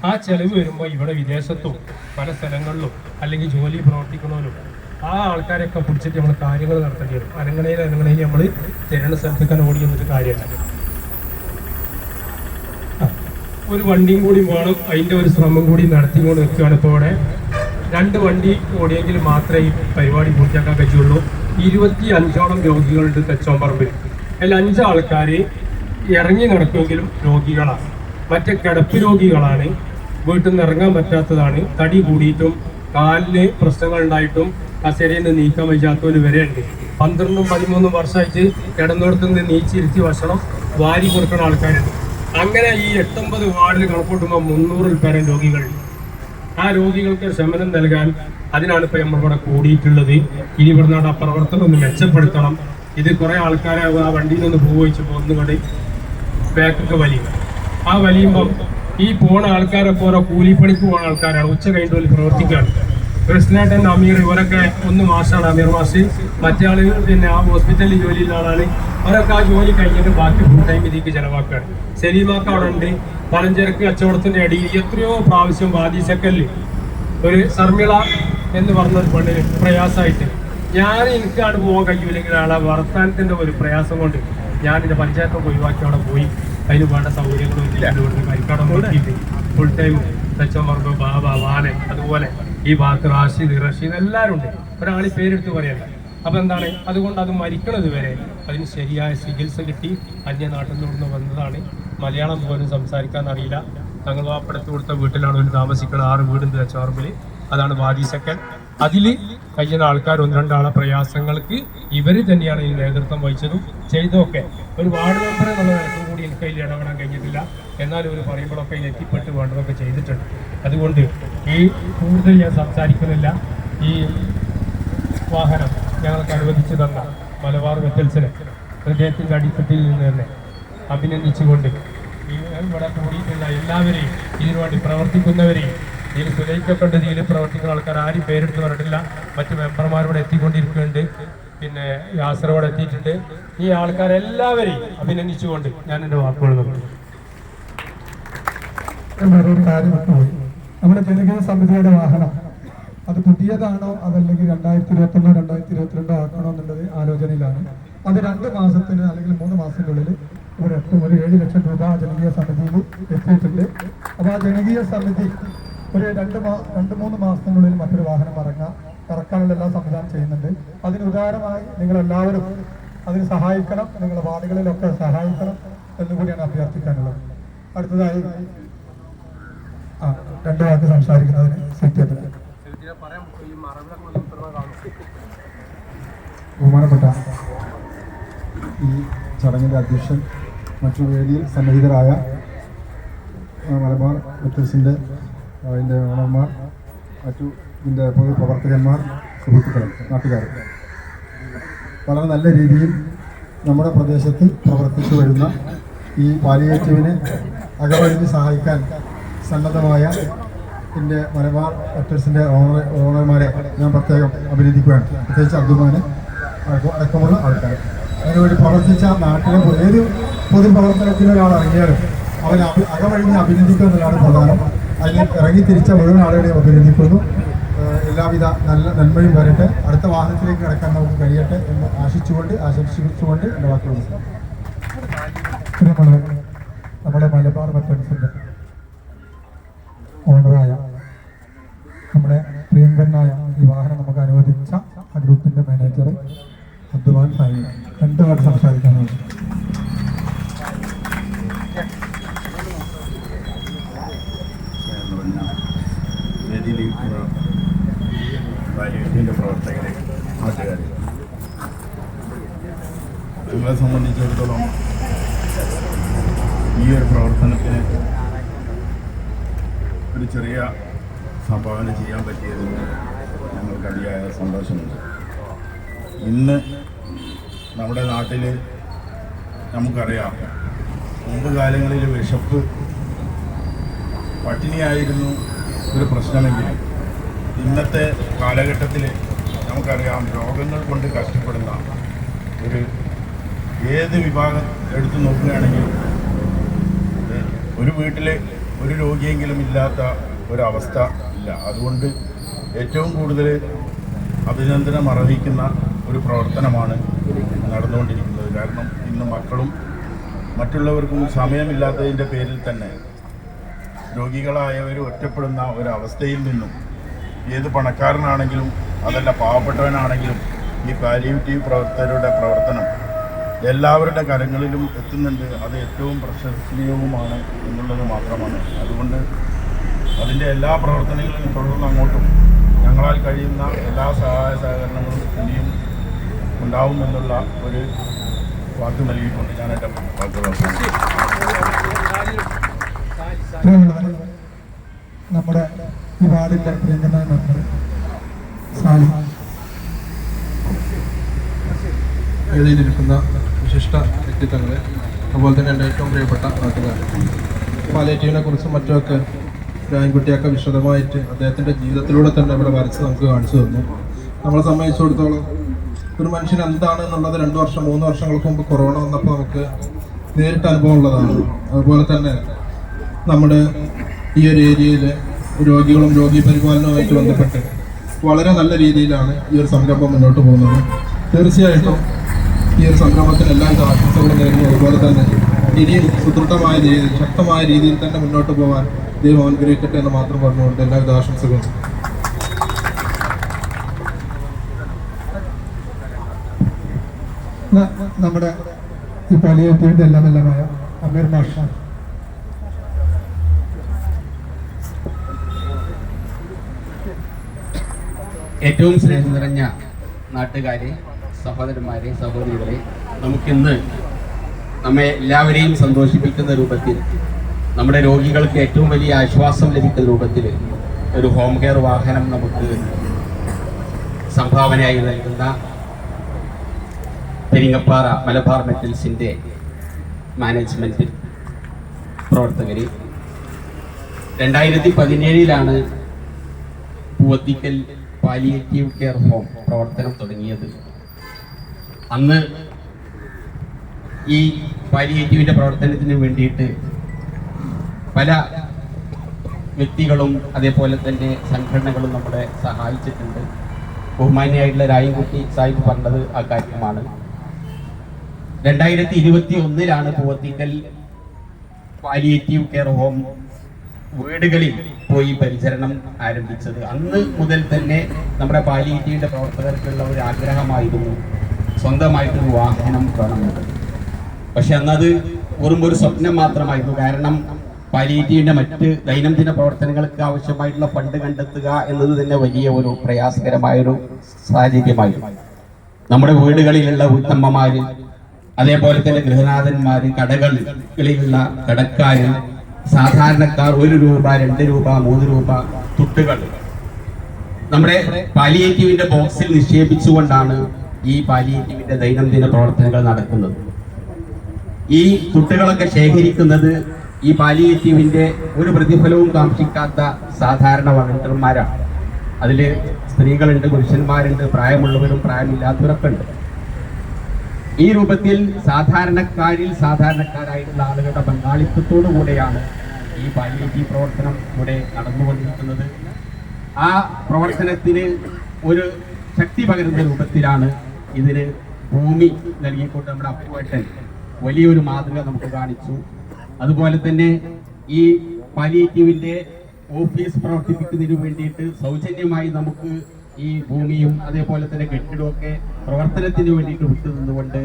ആ ചെലവ് വരുമ്പോൾ ഇവിടെ വിദേശത്തും പല സ്ഥലങ്ങളിലും അല്ലെങ്കിൽ ജോലി പ്രവർത്തിക്കുന്നവരും ആ ആൾക്കാരെയൊക്കെ പിടിച്ചിട്ട് നമ്മൾ കാര്യങ്ങൾ നടത്തേണ്ടി വരും. അരങ്ങണയിൽ നമ്മൾ തരുന്ന സ്ഥലത്തേക്കാണ് ഓടി വന്നിട്ട് കാര്യമല്ല. ഒരു വണ്ടിയും കൂടി വേണം, അതിൻ്റെ ഒരു ശ്രമം കൂടി നടത്തിക്കൊണ്ട് നിൽക്കുകയാണ്. ഇപ്പോൾ ഇവിടെ 2 വണ്ടി ഓടിയെങ്കിൽ മാത്രമേ ഈ പരിപാടി പൂർത്തിയാക്കാൻ കഴിയുള്ളൂ. 25ഓളം രോഗികളുണ്ട് തെച്ചോമ്പറമ്പിൽ. അതിൽ 5 ആൾക്കാർ ഇറങ്ങി നടക്കുമെങ്കിലും രോഗികളാണ്. മറ്റേ കിടപ്പ് രോഗികളാണ്, വീട്ടിൽ നിന്ന് ഇറങ്ങാൻ പറ്റാത്തതാണ്, തടി കൂടിയിട്ടും കാലിന് പ്രശ്നങ്ങൾ ഉണ്ടായിട്ടും കസേരയിൽ നിന്ന് നീക്കാൻ വയ്യാത്തവർ വരെ ഉണ്ട്. 12ഉം 13ഉം വർഷമായിട്ട് കിടന്നിടത്തുനിന്ന് നീച്ചിരുത്തി ഭക്ഷണം വാരി കൊടുക്കുന്ന ആൾക്കാരുണ്ട്. അങ്ങനെ ഈ 8-9 വാർഡിൽ കണക്കൂട്ടുമ്പോൾ 300 പേരെ രോഗികളുണ്ട്. ആ രോഗികൾക്ക് ശമനം നൽകാൻ അതിനാണ് ഇപ്പോൾ നമ്മളിവിടെ കൂടിയിട്ടുള്ളത്. ഇനി ഇവിടുന്ന് ആ പ്രവർത്തനം ഒന്ന് മെച്ചപ്പെടുത്തണം. ഇത് കുറേ ആൾക്കാരെ ആ വണ്ടിയിൽ നിന്ന് പോയിച്ച് പോകുന്നുകൊണ്ട് ബാക്കൊക്കെ വലിയും. ആ വലിയുമ്പം ഈ പോണ ആൾക്കാരൊക്കെ ഓരോ കൂലിപ്പണിക്ക് പോകുന്ന ആൾക്കാരാണ്. ഉച്ച കഴിഞ്ഞിട്ട് പ്രവർത്തിക്കുകയാണ്. കൃഷ്ണേട്ടൻ, അമീർ ഇവരൊക്കെ ഒന്ന് മാഷാണ്. അമീർ മാഷ്, മറ്റേ ആള് പിന്നെ ആ ഹോസ്പിറ്റലിൽ ജോലിയുള്ള ആളാണ്. അവരൊക്കെ ആ ജോലി കഴിഞ്ഞിട്ട് ബാക്കി ഫുൾ ടൈം ഇതിലേക്ക് ചെലവാക്കുകയാണ്. സലീമാക്ക് അവിടെ ഉണ്ട്. പലഞ്ചരക്ക് കച്ചവടത്തിന്റെ അടിയിൽ എത്രയോ പ്രാവശ്യം വാദിസക്കല്ല് ഒരു സർമിള എന്ന് പറഞ്ഞൊരു പെണ്ണിന് പ്രയാസമായിട്ട് എനിക്കാണ് പോകാൻ കഴിയില്ലെങ്കിൽ ആളെ വർത്താനത്തിന്റെ ഒരു പ്രയാസം കൊണ്ട് ഞാൻ എൻ്റെ പഞ്ചായത്തൊക്കെ ഒഴിവാക്കി അവിടെ പോയി അതിന് വേണ്ട സൗകര്യങ്ങളും ഇവിടുന്ന് കരിക്കാടം നോക്കിയിട്ട് ഫുൾ ടൈം തെച്ചോമ്പറമ്പ്, ബാബ, വാലൻ, അതുപോലെ ഈ ഭാഗത്ത് റഷീദ് എല്ലാവരും ഉണ്ട്. ഒരാളി പേരെടുത്ത് പറയല്ല. അപ്പം എന്താണ്, അതുകൊണ്ട് അത് മരിക്കണത് വരെ അതിന് ശരിയായ ചികിത്സ കിട്ടി. അന്യനാട്ടിൽ നിന്ന് വന്നതാണ്. മലയാളം പോലും സംസാരിക്കാൻ അറിയില്ല. തങ്ങൾ വാപ്പടത്ത് കൊടുത്ത വീട്ടിലാണ് ഒരു താമസിക്കുന്നത്. 6 വീടുണ്ട് തെച്ചോമ്പറമ്പിൽ. അതാണ് വാദിസക്കൽ. അതിൽ കഴിയുന്ന ആൾക്കാർ 1-2 ആളെ പ്രയാസങ്ങൾക്ക് ഇവർ തന്നെയാണ് ഈ നേതൃത്വം വഹിച്ചതും ചെയ്തതൊക്കെ. ഒരു വാർഡ് മെമ്പർ എന്നുള്ള നിലക്കും കൂടി എനിക്ക് അതിൽ ഇടപെടാൻ കഴിഞ്ഞിട്ടില്ല. എന്നാലും ഒരു പറയുമ്പോഴൊക്കെ അതിൽ എത്തിപ്പെട്ട് വേണ്ടതൊക്കെ ചെയ്തിട്ടുണ്ട്. അതുകൊണ്ട് ഈ കൂടുതൽ ഞാൻ സംസാരിക്കുന്നില്ല. ഈ വാഹനം ഞങ്ങൾക്ക് അനുവദിച്ചു തന്ന മലബാർ മെറ്റൽസിനെ ഹൃദയത്തിൻ്റെ അടിത്തട്ടിൽ നിന്ന് തന്നെ അഭിനന്ദിച്ചുകൊണ്ട് ഇവിടെ കൂടിയിട്ടുള്ള എല്ലാവരെയും, ഇതിനുവേണ്ടി പ്രവർത്തിക്കുന്നവരെയും, ഇതിൽ സുലയിക്കപ്പെട്ട രീതിയിൽ പ്രവർത്തിക്കുന്ന ആൾക്കാർ ആരും പേരെടുത്ത് പറഞ്ഞിട്ടില്ല. മറ്റു മെമ്പർമാരോട് എത്തിക്കൊണ്ടിരിക്കുന്നുണ്ട്. പിന്നെ യാസറോട് എത്തിയിട്ടുണ്ട്. ഈ ആൾക്കാരെല്ലാവരെയും അഭിനന്ദിച്ചുകൊണ്ട് ഞാൻ എൻ്റെ വാക്കുകൾ നിർത്തുന്നു. നമ്മുടെ ജനകീയ സമിതിയുടെ വാഹനം അത് പുതിയതാണോ അതല്ലെങ്കിൽ 2021 2022 ആക്കണോ എന്നുള്ളത് ആലോചനയിലാണ്. അത് 2 മാസത്തിന് അല്ലെങ്കിൽ 3 മാസത്തിനുള്ളിൽ ഒരു 7 ലക്ഷം രൂപ ജനകീയ സമിതിയിൽ എത്തിയിട്ടുണ്ട്. അപ്പോൾ ആ ജനകീയ സമിതി ഒരു 2-3 മാസത്തിനുള്ളിൽ മറ്റൊരു വാഹനം ഇറക്കാനുള്ള എല്ലാ സംവിധാനം ചെയ്യുന്നുണ്ട്. അതിന് ഉദാരമായി നിങ്ങളെല്ലാവരും അതിന് സഹായിക്കണം. നിങ്ങളുടെ വാർഡുകളിലൊക്കെ സഹായിക്കണം എന്നുകൂടിയാണ് അഭ്യർത്ഥിക്കാനുള്ളത്. അടുത്തതായി 2 വാക്ക് സംസാരിക്കുന്നതിന് ബഹുമാനപ്പെട്ട ഈ ചടങ്ങിൻ്റെ അധ്യക്ഷൻ, മറ്റു വേദിയിൽ സന്നിഹിതരായ മലബാർ മെറ്റൽസിൻ്റെ അതിൻ്റെ ഓണർമാർ, മറ്റു ഇതിൻ്റെ പൊതുപ്രവർത്തകന്മാർ, സുഹൃത്തുക്കൾ, നാട്ടുകാർ, വളരെ നല്ല രീതിയിൽ നമ്മുടെ പ്രദേശത്ത് പ്രവർത്തിച്ചു വരുന്ന ഈ പാലിയേറ്റീവിനെ അകവഴിഞ്ഞ് സഹായിക്കാൻ സന്നദ്ധമായ എൻ്റെ മലബാർ മെറ്റൽസിൻ്റെ ഓണർമാരെ ഞാൻ പ്രത്യേകം അഭിനന്ദിക്കുകയാണ്. പ്രത്യേകിച്ച് അബ്ദുമാനെ അടക്കമുള്ള ആൾക്കാർ അതിനുവേണ്ടി പ്രവർത്തിച്ച നാട്ടിലെ ഏത് പൊതുപ്രവർത്തനത്തിന് ഒരാൾ ഇറങ്ങിയാലും അവൻ അകവഴിഞ്ഞ് അഭിനന്ദിക്കുക എന്നുള്ളതാണ് പ്രധാനം. അതിൽ ഇറങ്ങി തിരിച്ച മുഴുവൻ ആളുകളെയും അഭിനന്ദിക്കുന്നു. എല്ലാവിധ നല്ല നന്മയും വരട്ടെ. അടുത്ത വാഹനത്തിലേക്ക് കിടക്കാൻ നമുക്ക് കഴിയട്ടെ എന്ന് ആശംസിച്ചുകൊണ്ട് എൻ്റെ വാക്കുകൾ നമ്മുടെ മലബാർ മെറ്റൽസിൻ്റെ ഓണറായ നമ്മുടെ പ്രിയങ്കരനായ ഈ വാഹനം നമുക്ക് അനുവദിച്ച ആ ഗ്രൂപ്പിൻ്റെ മാനേജർ അബ്ദുമാൻ സാഹിബ് 2 വാർഡ് സംസാരിക്കാനാണ്. പാലിയേറ്റീവിൻ്റെ പ്രവർത്തകരെ, നാട്ടുകാർ, ഞങ്ങളെ സംബന്ധിച്ചിടത്തോളം ഈ ഒരു പ്രവർത്തനത്തിന് ഒരു ചെറിയ സംഭാവന ചെയ്യാൻ പറ്റിയതിൽ ഞങ്ങൾക്ക് അതിയായ സന്തോഷമുണ്ട്. ഇന്ന് നമ്മുടെ നാട്ടിൽ നമുക്കറിയാം, മുമ്പ് കാലങ്ങളിൽ വിശപ്പ്, പട്ടിണിയായിരുന്നു ഒരു പ്രശ്നമെങ്കിൽ ഇന്നത്തെ കാലഘട്ടത്തിൽ നമുക്കറിയാം രോഗങ്ങൾ കൊണ്ട് കഷ്ടപ്പെടുന്ന ഏത് വിഭാഗം എടുത്തു നോക്കുകയാണെങ്കിലും ഒരു വീട്ടിൽ ഒരു രോഗിയെങ്കിലും ഇല്ലാത്ത ഒരവസ്ഥ ഇല്ല. അതുകൊണ്ട് ഏറ്റവും കൂടുതൽ അഭിനന്ദനം അർഹിക്കുന്ന ഒരു പ്രവർത്തനമാണ് നടന്നുകൊണ്ടിരിക്കുന്നത്. കാരണം ഇന്ന് മക്കളും മറ്റുള്ളവർക്കും സമയമില്ലാത്തതിൻ്റെ പേരിൽ തന്നെ രോഗികളായവർ ഒറ്റപ്പെടുന്ന ഒരവസ്ഥയിൽ നിന്നും ഏത് പണക്കാരനാണെങ്കിലും അതല്ല പാവപ്പെട്ടവനാണെങ്കിലും ഈ പാലിയേറ്റീവ് പ്രവർത്തകരുടെ പ്രവർത്തനം എല്ലാവരുടെ കരങ്ങളിലും എത്തുന്നുണ്ട്. അത് ഏറ്റവും പ്രശംസനീയവുമാണ് എന്നുള്ളത് മാത്രമാണ്. അതുകൊണ്ട് അതിൻ്റെ എല്ലാ പ്രവർത്തനങ്ങളും തുടർന്ന് അങ്ങോട്ടും ഞങ്ങളാൽ കഴിയുന്ന എല്ലാ സഹായ സഹകരണങ്ങളും ഇനിയും ഉണ്ടാവുമെന്നുള്ള ഒരു വാക്ക് നൽകിക്കൊണ്ട് ഞാൻ എൻ്റെ വാക്കുകൾ നമ്മുടെ ഈ വാർഡിൻ്റെ പ്രിയങ്കരനായ മെമ്പർ സാലി, എഴുതിയിരിക്കുന്ന വിശിഷ്ട വ്യക്തിത്വങ്ങളെ, അതുപോലെ തന്നെ എൻ്റെ ഏറ്റവും പ്രിയപ്പെട്ട നാട്ടുകാർ, പാലിയേറ്റീവിനെ കുറിച്ചും മറ്റുമൊക്കെ ആൺകുട്ടിയൊക്കെ വിശദമായിട്ട് അദ്ദേഹത്തിൻ്റെ ജീവിതത്തിലൂടെ തന്നെ ഇവിടെ വരച്ച് നമുക്ക് കാണിച്ചു തന്നു. നമ്മളെ സംബന്ധിച്ചിടത്തോളം ഒരു മനുഷ്യൻ എന്താണ് എന്നുള്ളത് 2 വർഷം 3 വർഷങ്ങൾക്ക് മുമ്പ് കൊറോണ വന്നപ്പോൾ നമുക്ക് നേരിട്ട് അനുഭവം ഉള്ളതാണ്. അതുപോലെ തന്നെ നമ്മുടെ ഈ ഒരു ഏരിയയിൽ രോഗികളും രോഗി പരിപാലനവുമായിട്ട് ബന്ധപ്പെട്ട് വളരെ നല്ല രീതിയിലാണ് ഈ ഒരു സംരംഭം മുന്നോട്ട് പോകുന്നത്. തീർച്ചയായിട്ടും ഈ ഒരു സംരംഭത്തിന് എല്ലാവിധ ആശംസകളും നേരുന്നു. അതുപോലെ തന്നെ ഇനിയും സുദൃഢമായ രീതിയിൽ, ശക്തമായ രീതിയിൽ തന്നെ മുന്നോട്ട് പോകാൻ ദൈവം അനുഗ്രഹിക്കട്ടെ എന്ന് മാത്രം പറഞ്ഞുകൊണ്ട് എല്ലാവിധ ആശംസകളും. നമ്മുടെ ഈ പാലിയേറ്റീവിൻ്റെ എല്ലാമായ അമീർ മാഷ, ഏറ്റവും സ്നേഹം നിറഞ്ഞ നാട്ടുകാരെ, സഹോദരന്മാരെ, സഹോദരികളെ, നമുക്കിന്ന് നമ്മെ എല്ലാവരെയും സന്തോഷിപ്പിക്കുന്ന രൂപത്തിൽ, നമ്മുടെ രോഗികൾക്ക് ഏറ്റവും വലിയ ആശ്വാസം ലഭിക്കുന്ന രൂപത്തിൽ ഒരു ഹോം കെയർ വാഹനം നമുക്ക് സംഭാവനയായി നൽകുന്ന പെരിങ്ങപ്പാറ മലബാർ മെറ്റൽസിൻ്റെ മാനേജ്മെൻറ്റ് പ്രവർത്തകർ 2017 പൂവത്തിക്കൽ പാലിയേറ്റീവ് കെയർ ഹോം പ്രവർത്തനം തുടങ്ങിയത്. അന്ന് ഈ പാലിയേറ്റീവിൻ്റെ പ്രവർത്തനത്തിന് വേണ്ടിയിട്ട് പല വ്യക്തികളും അതേപോലെ തന്നെ സംഘടനകളും നമ്മളെ സഹായിച്ചിട്ടുണ്ട്. ബഹുമാന്യായിട്ടുള്ള രായൻകുട്ടി സാഹിബ് പറഞ്ഞത് ആ കാര്യമാണ്. 2021 പൂവത്തിക്കൽ പാലിയേറ്റീവ് കെയർ ഹോം വീടുകളിൽ പോയി പരിചരണം ആരംഭിച്ചത്. അന്ന് മുതൽ തന്നെ നമ്മുടെ പാലിയേറ്റീവിൻ്റെ പ്രവർത്തകർക്കുള്ള ഒരു ആഗ്രഹമായിരുന്നു സ്വന്തമായിട്ടൊരു വാഹനം വേണമെന്നത്. പക്ഷെ അന്നത് വെറും ഒരു സ്വപ്നം മാത്രമായിരുന്നു. കാരണം പാലിയേറ്റീവിൻ്റെ മറ്റ് ദൈനംദിന പ്രവർത്തനങ്ങൾക്ക് ആവശ്യമായിട്ടുള്ള ഫണ്ട് കണ്ടെത്തുക എന്നത് തന്നെ വലിയ ഒരു പ്രയാസകരമായൊരു സാഹചര്യമായിരുന്നു. നമ്മുടെ വീടുകളിലുള്ള വീട്ടമ്മമാര്, അതേപോലെ തന്നെ ഗൃഹനാഥന്മാര്, കടകളിലുള്ള കടക്കാര്, സാധാരണക്കാർ 1 രൂപ, 2 രൂപ, 3 രൂപ തുട്ടുകൾ നമ്മുടെ പാലിയേറ്റീവിന്റെ ബോക്സിൽ നിക്ഷേപിച്ചുകൊണ്ടാണ് ഈ പാലിയേറ്റീവിന്റെ ദൈനംദിന പ്രവർത്തനങ്ങൾ നടക്കുന്നത്. ഈ തുട്ടുകളൊക്കെ ശേഖരിക്കുന്നത് ഈ പാലിയേറ്റീവിന്റെ ഒരു പ്രതിഫലവും കാക്ഷിക്കാത്ത സാധാരണ വളണ്ടിയർമാരാണ്. അതിൽ സ്ത്രീകളുണ്ട്, പുരുഷന്മാരുണ്ട്, പ്രായമുള്ളവരും പ്രായമില്ലാത്തവരൊക്കെ ഉണ്ട്. ഈ രൂപത്തിൽ സാധാരണക്കാരായിട്ടുള്ള ആളുകളുടെ പങ്കാളിത്തത്തോടു കൂടെയാണ് ഈ പാലിയേറ്റീവ് പ്രവർത്തനം ഇവിടെ നടന്നുകൊണ്ടിരിക്കുന്നത്. ആ പ്രവർത്തനത്തിന് ഒരു ശക്തി പകരുന്ന രൂപത്തിലാണ് ഇതിന് ഭൂമി നൽകിക്കൊണ്ട് നമ്മുടെ അപ്പുവേട്ടൻ വലിയൊരു മാതൃക നമുക്ക് കാണിച്ചു. അതുപോലെ തന്നെ ഈ പാലിയേറ്റീവിന്റെ ഓഫീസ് പ്രവർത്തിപ്പിക്കുന്നതിന് വേണ്ടിയിട്ട് സൗജന്യമായി നമുക്ക് ഈ ഭൂമിയും അതേപോലെ തന്നെ കെട്ടിടമൊക്കെ പ്രവർത്തനത്തിന് വേണ്ടിയിട്ട് വിട്ടു നിന്നുകൊണ്ട്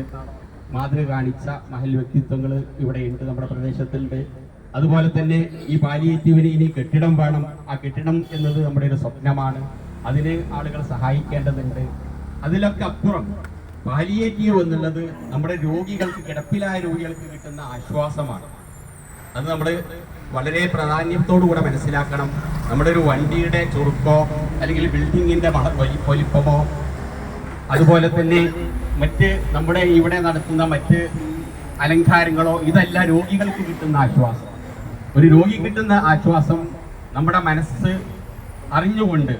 മാതൃക കാണിച്ച മഹൽ വ്യക്തിത്വങ്ങൾ ഇവിടെയുണ്ട്, നമ്മുടെ പ്രദേശത്തുണ്ട്. അതുപോലെ തന്നെ ഈ പാലിയേറ്റീവിന് ഇനി കെട്ടിടം വേണം. ആ കെട്ടിടം എന്നത് നമ്മുടെ ഒരു സ്വപ്നമാണ്. അതിന് ആളുകൾ സഹായിക്കേണ്ടതുണ്ട്. അതിലൊക്കെ അപ്പുറം പാലിയേറ്റീവ് എന്നുള്ളത് നമ്മുടെ രോഗികൾക്ക്, കിടപ്പിലായ രോഗികൾക്ക് കിട്ടുന്ന ആശ്വാസമാണ്. അത് നമ്മൾ വളരെ പ്രാധാന്യത്തോടുകൂടെ മനസ്സിലാക്കണം. നമ്മുടെ ഒരു വണ്ടിയുടെ ചുരുക്കോ അല്ലെങ്കിൽ ബിൽഡിങ്ങിന്റെ വലിപ്പമോ അതുപോലെ തന്നെ മറ്റ് നമ്മുടെ ഇവിടെ നടത്തുന്ന മറ്റ് അലങ്കാരങ്ങളോ ഇതല്ല രോഗികൾക്ക് കിട്ടുന്ന ആശ്വാസം. ഒരു രോഗി കിട്ടുന്ന ആശ്വാസം നമ്മുടെ മനസ്സ് അറിഞ്ഞുകൊണ്ട്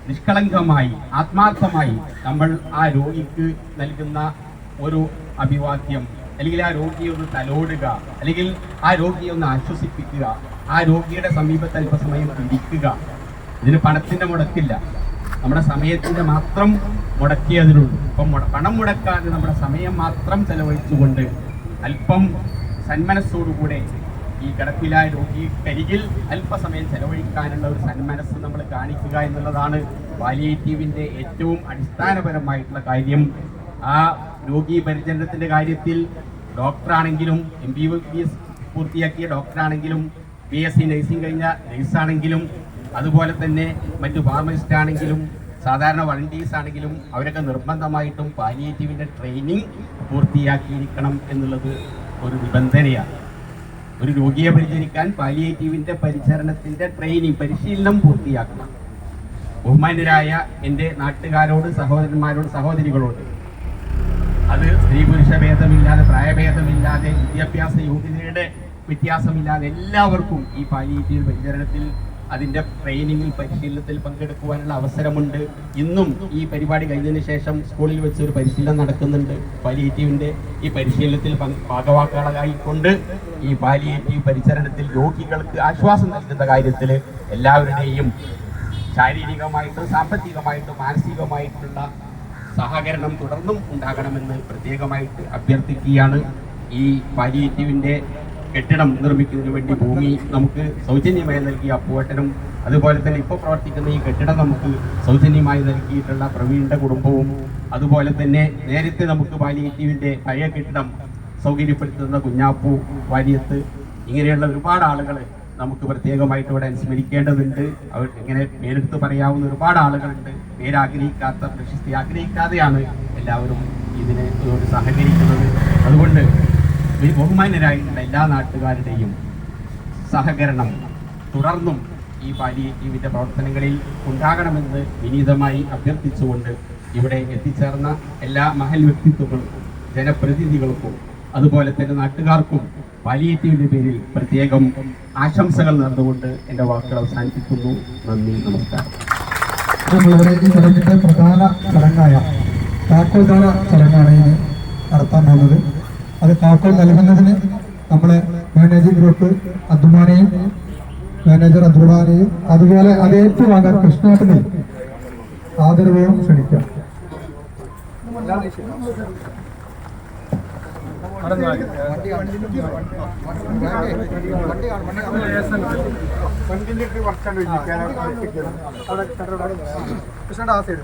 നിഷ്കളങ്കമായി ആത്മാർത്ഥമായി നമ്മൾ ആ രോഗിക്ക് നൽകുന്ന ഒരു അഭിവാദ്യം, അല്ലെങ്കിൽ ആ രോഗിയെ ഒന്ന് തലോടുക, അല്ലെങ്കിൽ ആ രോഗിയെ ഒന്ന് ആശ്വസിപ്പിക്കുക, ആ രോഗിയുടെ സമീപത്ത് അല്പസമയം ഇരിക്കുക. ഇതിന് പണത്തിന്റെ മുടക്കില്ല, നമ്മുടെ സമയത്തിന്റെ മാത്രം മുടക്കിയേ അതിനുള്ളൂ. അപ്പം പണം മുടക്കാതെ നമ്മുടെ സമയം മാത്രം ചെലവഴിച്ചുകൊണ്ട് അല്പം സന്മനസ്സോടുകൂടെ ഈ കിടപ്പിലായ രോഗിക്കരികിൽ അല്പസമയം ചെലവഴിക്കാനുള്ള ഒരു സന്മനസ് നമ്മൾ കാണിക്കുക എന്നുള്ളതാണ് പാലിയേറ്റീവിന്റെ ഏറ്റവും അടിസ്ഥാനപരമായിട്ടുള്ള കാര്യം. ആ രോഗി പരിചരണത്തിന്റെ കാര്യത്തിൽ ഡോക്ടറാണെങ്കിലും, MBBS പൂർത്തിയാക്കിയ ഡോക്ടറാണെങ്കിലും, BSc നഴ്സിംഗ് കഴിഞ്ഞ നഴ്സാണെങ്കിലും, അതുപോലെ തന്നെ മറ്റു ഫാർമസിസ്റ്റ് ആണെങ്കിലും, സാധാരണ വളണ്ടിയേഴ്സ് ആണെങ്കിലും അവരൊക്കെ നിർബന്ധമായിട്ടും പാലിയേറ്റീവിന്റെ ട്രെയിനിങ് പൂർത്തിയാക്കിയിരിക്കണം എന്നുള്ളത് ഒരു നിബന്ധനയാണ്. ഒരു രോഗിയെ പരിചരിക്കാൻ പാലിയേറ്റീവിന്റെ പരിചരണത്തിന്റെ ട്രെയിനിങ്, പരിശീലനം പൂർത്തിയാക്കണം. ബഹുമാന്യരായ എൻ്റെ നാട്ടുകാരോട്, സഹോദരന്മാരോട്, സഹോദരികളോട്, അത് സ്ത്രീ പുരുഷ ഭേദമില്ലാതെ, പ്രായഭേദമില്ലാതെ, വിദ്യാഭ്യാസ യോഗ്യതയുടെ വ്യത്യാസമില്ലാതെ എല്ലാവർക്കും ഈ പാലിയേറ്റീവ് പരിചരണത്തിൽ അതിൻ്റെ ട്രെയിനിങ്ങിൽ, പരിശീലനത്തിൽ പങ്കെടുക്കുവാനുള്ള അവസരമുണ്ട്. ഇന്നും ഈ പരിപാടി കഴിഞ്ഞതിന് ശേഷം സ്കൂളിൽ വെച്ച് ഒരു പരിശീലനം നടക്കുന്നുണ്ട്. പാലിയേറ്റീവിൻ്റെ ഈ പരിശീലനത്തിൽ ഭാഗവാക്കാളായിക്കൊണ്ട് ഈ പാലിയേറ്റീവ് പരിചരണത്തിൽ രോഗികൾക്ക് ആശ്വാസം നൽകുന്ന കാര്യത്തിൽ എല്ലാവരുടെയും ശാരീരികമായിട്ടും സാമ്പത്തികമായിട്ടും മാനസികമായിട്ടുള്ള സഹകരണം തുടർന്നും ഉണ്ടാകണമെന്ന് പ്രത്യേകമായിട്ട് അഭ്യർത്ഥിക്കുകയാണ്. ഈ പാലിയേറ്റീവിൻ്റെ കെട്ടിടം നിർമ്മിക്കുന്നതിന് വേണ്ടി ഭൂമി നമുക്ക് സൗജന്യമായി നൽകിയ അപ്പുവേട്ടനും, അതുപോലെ തന്നെ ഇപ്പോൾ പ്രവർത്തിക്കുന്ന ഈ കെട്ടിടം നമുക്ക് സൗജന്യമായി നൽകിയിട്ടുള്ള പ്രവീണിൻ്റെ കുടുംബവും, അതുപോലെ തന്നെ നേരത്തെ നമുക്ക് പാലിയേറ്റീവിൻ്റെ പഴയ കെട്ടിടം സൗകര്യപ്പെടുത്തുന്ന കുഞ്ഞാപ്പു വാര്യത്ത്, ഇങ്ങനെയുള്ള ഒരുപാട് ആളുകൾ നമുക്ക് പ്രത്യേകമായിട്ട് ഇവിടെ അനുസ്മരിക്കേണ്ടതുണ്ട്. അവർ ഇങ്ങനെ പേരെടുത്ത് പറയാവുന്ന ഒരുപാട് ആളുകളുണ്ട്. പേരാഗ്രഹിക്കാത്ത, പ്രശസ്തി ആഗ്രഹിക്കാതെയാണ് എല്ലാവരും ഇതിന് സഹകരിക്കുന്നത്. അതുകൊണ്ട് ബഹുമാന്യരായിട്ടുള്ള എല്ലാ നാട്ടുകാരുടെയും സഹകരണം തുടർന്നും ഈ പാലിയേറ്റീവിൻ്റെ പ്രവർത്തനങ്ങളിൽ ഉണ്ടാകണമെന്ന് വിനീതമായി അഭ്യർത്ഥിച്ചുകൊണ്ട് ഇവിടെ എത്തിച്ചേർന്ന എല്ലാ മഹൽ വ്യക്തിത്വങ്ങൾക്കും, ജനപ്രതിനിധികൾക്കും, അതുപോലെ തന്നെ നാട്ടുകാർക്കും പാലിയേറ്റീവിൻ്റെ പേരിൽ പ്രത്യേകം ആശംസകൾ നേർന്നുകൊണ്ട് എൻ്റെ വാക്കുകൾ അവസാനിപ്പിക്കുന്നു. നന്ദി, നമസ്കാരം. നമ്മളിവിടെ ഈ ചടങ്ങിൻ്റെ പ്രധാന ചടങ്ങായ താക്കോൽദാന ചടങ്ങാണ് ഇനി നടത്താൻ പോകുന്നത്. അത് താക്കോൽ നൽകുന്നതിന് നമ്മളെ മാനേജിംഗ് ഗ്രൂപ്പ് അദ്ദുമാനെയും, മാനേജർ അദ്ദുമാനെയും, അതുപോലെ അത് ഏറ്റുവാങ്ങാൻ കൃഷ്ണേട്ടനെയും ആദരവും ക്ഷണിക്കാം. കൃഷ്ണ ആ സൈഡ്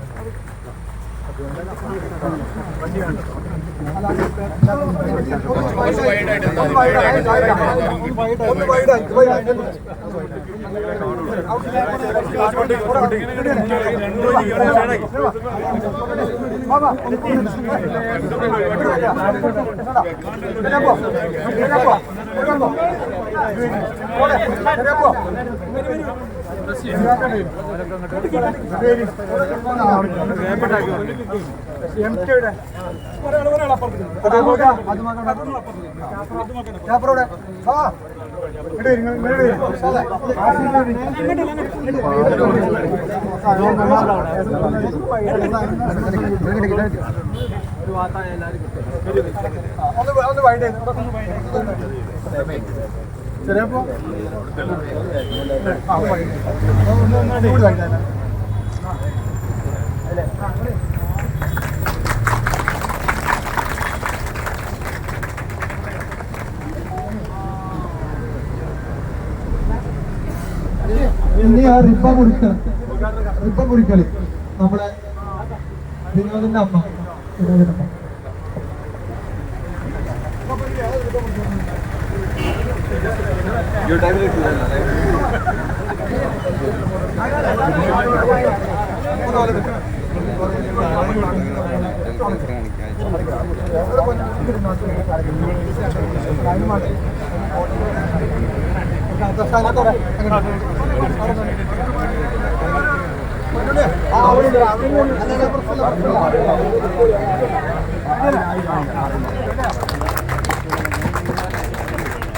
ഇനി ആ റിബ മുറിക്കല് നമ്മുടെ വിനോദിന്റെ അമ്മ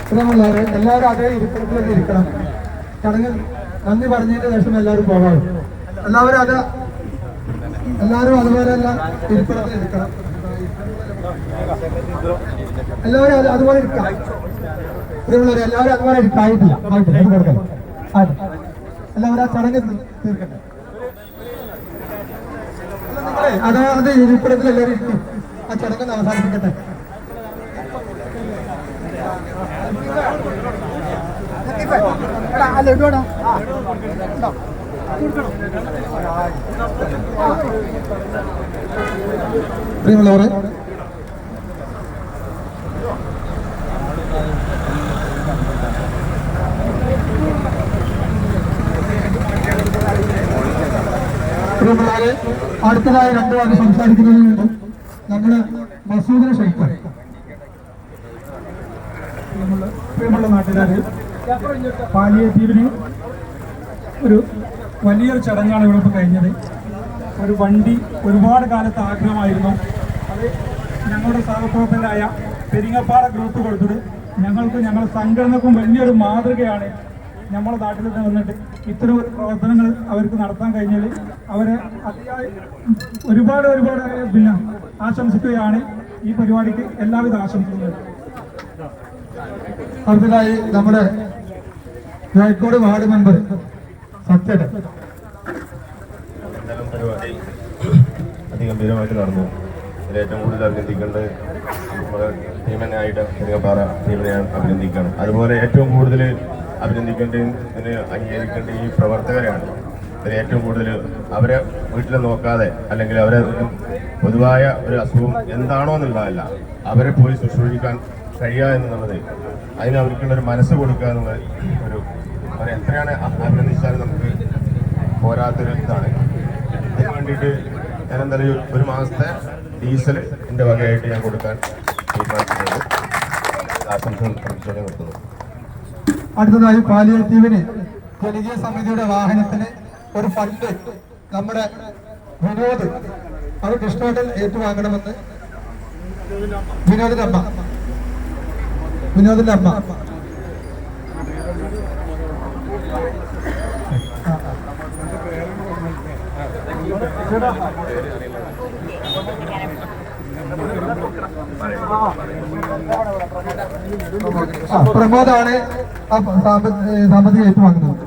പ്രിയമുള്ളവരെ, എല്ലാവരും അതേ ഇരിപ്പിടത്തിലേക്ക് ഇരിക്കണം. ചടങ്ങിൽ നന്ദി പറഞ്ഞതിന് ശേഷം എല്ലാവരും പോകാം. എല്ലാവരും അതുപോലെ എല്ലാം ഇരിപ്പിടത്തിൽ ഇരിക്കണം. എല്ലാവരും അതുപോലെ ഇരിക്കണം. പ്രിയമുള്ളവരെ, എല്ലാവരും അതുപോലെ ഇരിക്കായിട്ടില്ല. എല്ലാവരും ആ ചടങ്ങ് തീർക്കട്ടെ. അതായത് ഇരിപ്പിടത്തിൽ എല്ലാവരും ഇരിക്കും. ആ ചടങ്ങ് അവസാനിപ്പിക്കട്ടെ. പ്രിയമുള്ളവരെ, അടുത്തതായി രണ്ടു വാക്ക് സംസാരിക്കുന്നതിനുണ്ട് നമ്മുടെ മസൂദിനെ ക്ഷണിക്കാൻ. പ്രിയമുള്ള നാട്ടുകാര്, പാലിയേറ്റീവിന് ഒരു വലിയൊരു ചടങ്ങാണ് ഇവിടെ ഇപ്പോൾ കഴിഞ്ഞത്. ഒരു വണ്ടി ഒരുപാട് കാലത്തെ ആഗ്രഹമായിരുന്നു. അത് ഞങ്ങളുടെ സഹപ്രവർത്തകരായ പെരിങ്ങപ്പാറ ഗ്രൂപ്പ് കൊടുത്തത് ഞങ്ങളുടെ സംഘടനക്കും വലിയൊരു മാതൃകയാണ്. നമ്മുടെ നാട്ടിൽ നിന്ന് വന്നിട്ട് ഇത്തരം ഒരു പ്രവർത്തനങ്ങൾ അവർക്ക് നടത്താൻ കഴിഞ്ഞാൽ അവരെ അതിയായി ഒരുപാട് പിന്നെ ആശംസിക്കുകയാണ്. ഈ പരിപാടിക്ക് എല്ലാവിധ ആശംസകളും. അടുത്തതായി നമ്മുടെ കോഴിക്കോട് വാർഡ് മെമ്പർ സത്യയുടെ പരിപാടി അതിഗംഭീരമായിട്ട് നടന്നു. ഇതിൽ ഏറ്റവും കൂടുതൽ അഭിനന്ദിക്കേണ്ടത് നമ്മുടെ ടീമിനായിട്ട് പെരിങ്ങപ്പാറ ടീമിനെയാണ് അഭിനന്ദിക്കണം. അതുപോലെ ഏറ്റവും കൂടുതൽ അഭിനന്ദിക്കേണ്ടത് ഇതിന് അംഗീകരിക്കേണ്ട ഈ പ്രവർത്തകരെയാണ്. ഇതിന് ഏറ്റവും കൂടുതൽ അവരെ വീട്ടിൽ നോക്കാതെ അല്ലെങ്കിൽ അവരെ പൊതുവായ ഒരു അസുഖം എന്താണോ എന്നുള്ളതല്ല, അവരെ പോയി ശുശ്രൂഷിക്കാൻ കഴിയുക എന്നുള്ളത്, അതിന് അവർക്കുള്ളൊരു മനസ്സ് കൊടുക്കുക എന്നുള്ളത് ഒരു എത്രയാണ് അഭിനന്ദിച്ചാലും നമുക്ക് പോരാത്തൊരു ഇതാണ്. അതിന് വേണ്ടിയിട്ട് ഞാൻ എന്തായാലും ഒരു മാസത്തെ ഡീസൽ എൻ്റെ വകയായിട്ട് ഞാൻ കൊടുക്കാൻ തീരുമാനിച്ചിട്ടുണ്ട്. ആശംസകൾ പ്രതീക്ഷയോടെ നിർത്തുന്നു. അടുത്തതായി പാലിയേറ്റീവിന് ജനകീയ സമിതിയുടെ വാഹനത്തിന് ഒരു ഫണ്ട് നമ്മുടെ വിനോദ് അത് കൃഷ്ണോട്ടൽ ഏറ്റുവാങ്ങണമെന്ന് വിനോദിന്റെ അമ്മ പ്രമോദാണ് സാമ്പത്തിക ഏറ്റുവാങ്ങുന്നത്.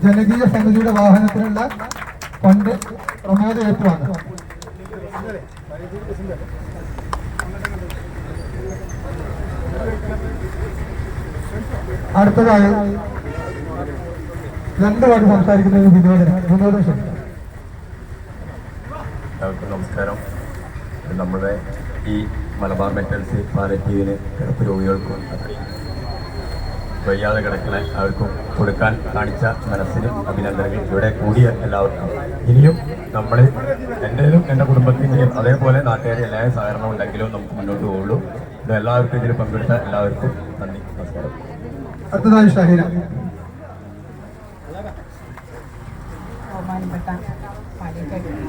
ജനകീയ സമിതിയുടെ വാഹനത്തിനുള്ള ഫണ്ട് പ്രമോദ് ഏറ്റുവാങ്ങും. അടുത്തതായി രണ്ടു വാക്ക് സംസാരിക്കുന്നത് വിനോദൻ. എല്ലാവർക്കും നമസ്കാരം. നമ്മുടെ ഈ മലബാർ മെറ്റൽസ് പാലിറ്റീവിന് കിടപ്പ് രോഗികൾക്കും വയ്യാതെ കിടക്കുന്ന അവർക്കും കൊടുക്കാൻ കാണിച്ച മനസ്സിന് അഭിനന്ദനങ്ങൾ. ഇവിടെ കൂടിയ എല്ലാവർക്കും ഇനിയും നമ്മൾ എൻ്റെയും എൻ്റെ കുടുംബത്തിൻ്റെയും അതേപോലെ നാട്ടുകാരെ എല്ലാവരും സഹകരണം ഉണ്ടെങ്കിലും നമുക്ക് മുന്നോട്ട് പോകുള്ളൂ. ഇത് എല്ലാവർക്കും ഇതിൽ പങ്കെടുത്ത എല്ലാവർക്കും നന്ദി, നമസ്കാരം. അടുത്തതായി ഷഹീന. ബഹുമാനപ്പെട്ട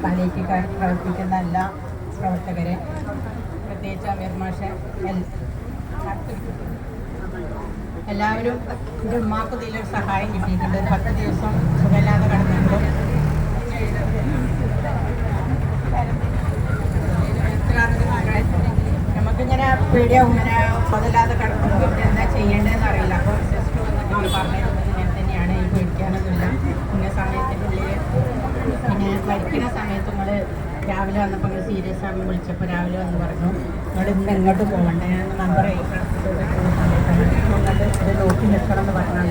പാലിയേറ്റീവ് പ്രവർത്തിക്കുന്ന എല്ലാ പ്രവർത്തകരെ, പ്രത്യേകിച്ച് അമീർ മാഷെ, എല്ലാവരും എൻ്റെ ഉമ്മാക്ക് ഇതിലൊരു സഹായം കിട്ടിയിട്ടുണ്ട്. 10 ദിവസം സുഖമില്ലാതെ കിടന്നുണ്ട്. നമുക്കിങ്ങനെ പേടിയാവും, ഇങ്ങനെ മുതലാതെ കിടക്കുന്നത് എന്താ ചെയ്യേണ്ടതെന്ന് അറിയില്ല. അപ്പോൾ സിസ്റ്റർ വന്നിട്ട് പറഞ്ഞിരുന്നത് ഇങ്ങനെ തന്നെയാണ്, ഈ പേടിക്കാനൊന്നുമില്ല. ഇന്ന സമയത്തിൻ്റെ ഉള്ളിൽ പിന്നെ മരിക്കുന്ന സമയത്ത് നമ്മൾ രാവിലെ വന്നപ്പോൾ നിങ്ങൾ സീരിയസ് ആകുമ്പോൾ വിളിച്ചപ്പോൾ രാവിലെ വന്ന് പറഞ്ഞു നിങ്ങൾ ഇന്ന് എങ്ങോട്ട് പോകണ്ടേ, ഞാൻ നമ്പർ അങ്ങോട്ട് ഇത് നോക്കി നിൽക്കണം എന്ന് പറഞ്ഞാൽ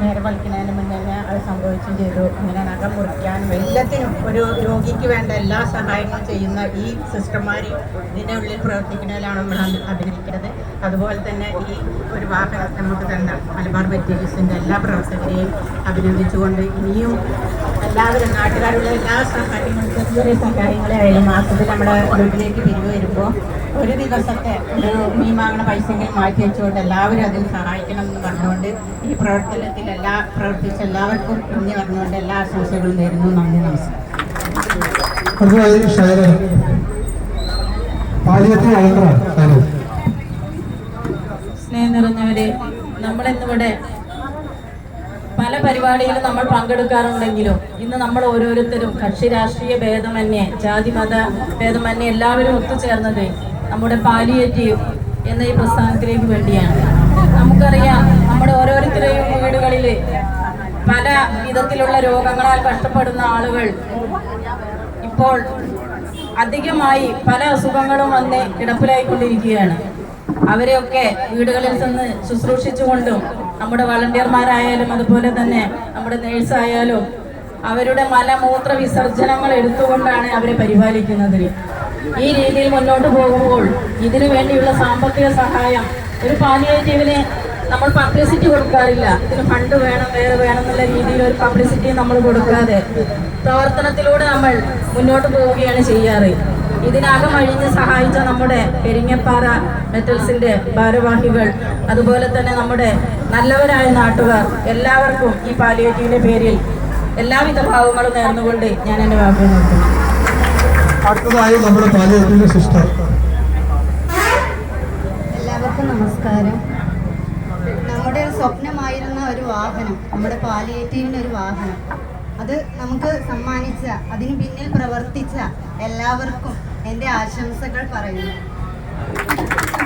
നേരെ വലിക്കുന്നതിന് മുന്നേ അത് സംഭവിച്ചും ചെയ്തു. ഇങ്ങനെ നഖം മുറിക്കാനും എല്ലാത്തിനും ഒരു രോഗിക്ക് വേണ്ട എല്ലാ സഹായങ്ങളും ചെയ്യുന്ന ഈ സിസ്റ്റർമാർ ഇതിൻ്റെ ഉള്ളിൽ പ്രവർത്തിക്കുന്നതിലാണ് നമ്മൾ അഭിനയിക്കുന്നത്. അതുപോലെ തന്നെ ഈ ഒരു വാഹനം നമുക്ക് തന്ന മലബാർ മെറ്റീരിയൽസിൻ്റെ എല്ലാ പ്രവർത്തകരെയും അഭിനന്ദിച്ചുകൊണ്ട് ഇനിയും എല്ലാവരും നാട്ടുകാരുള്ള എല്ലാ സഹായങ്ങളും ചെറിയ സഹായങ്ങളായാലും മാസത്തിൽ നമ്മുടെ വീട്ടിലേക്ക് പിരിവ് വരുമ്പോൾ ഒരു ദിവസത്തെ ഒരു മീൻ വാങ്ങണ പൈസയെങ്കിലും മാറ്റി വെച്ചുകൊണ്ട് എല്ലാവരും അതിൽ സഹായിക്കണം എന്ന് പറഞ്ഞുകൊണ്ട് ഈ പ്രവർത്തനത്തിൽ പ്രവർത്തിച്ച എല്ലാവർക്കും നന്ദി പറഞ്ഞുകൊണ്ട് എല്ലാ ആശംസകളും നേരുന്നു. നന്ദി, നമസ്കാരം. അടുത്തതായി ഷൈല. പാലിയേറ്റീവ് സ്നേഹം നിറഞ്ഞവരെ, നമ്മളിന്നിവിടെ പല പരിപാടിയിലും നമ്മൾ പങ്കെടുക്കാറുണ്ടെങ്കിലും ഇന്ന് നമ്മൾ ഓരോരുത്തരും കക്ഷി രാഷ്ട്രീയ ഭേദമന്യേ, ജാതി മത ഭേദമന്യേ എല്ലാവരും ഒത്തുചേർന്നത് നമ്മുടെ പാലിയേറ്റീവ് എന്ന ഈ പ്രസ്ഥാനത്തിലേക്ക് വേണ്ടിയാണ്. നമുക്കറിയാം, നമ്മുടെ ഓരോരുത്തരെയും വീടുകളിൽ പല വിധത്തിലുള്ള രോഗങ്ങളാൽ കഷ്ടപ്പെടുന്ന ആളുകൾ ഇപ്പോൾ അധികമായി പല അസുഖങ്ങളും വന്ന് കിടപ്പിലായിക്കൊണ്ടിരിക്കുകയാണ്. അവരെയൊക്കെ വീടുകളിൽ ചെന്ന് ശുശ്രൂഷിച്ചുകൊണ്ടും നമ്മുടെ വളണ്ടിയർമാരായാലും അതുപോലെ തന്നെ നമ്മുടെ നേഴ്സായാലും അവരുടെ മലമൂത്ര വിസർജനങ്ങൾ എടുത്തുകൊണ്ടാണ് അവരെ പരിപാലിക്കുന്നത്. ഈ രീതിയിൽ മുന്നോട്ട് പോകുമ്പോൾ ഇതിനു വേണ്ടിയുള്ള സാമ്പത്തിക സഹായം, ഒരു പാലിയേറ്റീവിന് നമ്മൾ പബ്ലിസിറ്റി കൊടുക്കാറില്ല. ഇതിന് ഫണ്ട് വേണം, വേറെ വേണം എന്നുള്ള രീതിയിൽ ഒരു പബ്ലിസിറ്റി നമ്മൾ കൊടുക്കാതെ പ്രവർത്തനത്തിലൂടെ നമ്മൾ മുന്നോട്ട് പോവുകയാണ് ചെയ്യാറ്. ഇതിനകം അഴിഞ്ഞ് സഹായിച്ച നമ്മുടെ പെരിങ്ങപ്പാറ മെറ്റൽസിൻ്റെ ഭാരവാഹികൾ, അതുപോലെ തന്നെ നമ്മുടെ നല്ലവരായ നാട്ടുകാർ എല്ലാവർക്കും ഈ പാലിയേറ്റീവിൻ്റെ പേരിൽ എല്ലാവിധ ഭാവങ്ങളും നേർന്നുകൊണ്ട് ഞാൻ എൻ്റെ വാക്കുകൾ നിർത്തുന്നു. അടുത്തതായി നമ്മുടെ പാലിയേറ്റീവ് സിസ്റ്റർ. എല്ലാവർക്കും നമസ്കാരം. നമ്മുടെ ഒരു സ്വപ്നമായിരുന്ന ഒരു വാഹനം, നമ്മുടെ പാലിയേറ്റീവിൻ്റെ ഒരു വാഹനം, അത് നമുക്ക് സമ്മാനിച്ച, അതിന് പിന്നിൽ പ്രവർത്തിച്ച എല്ലാവർക്കും എൻ്റെ ആശംസകൾ പറയുന്നു.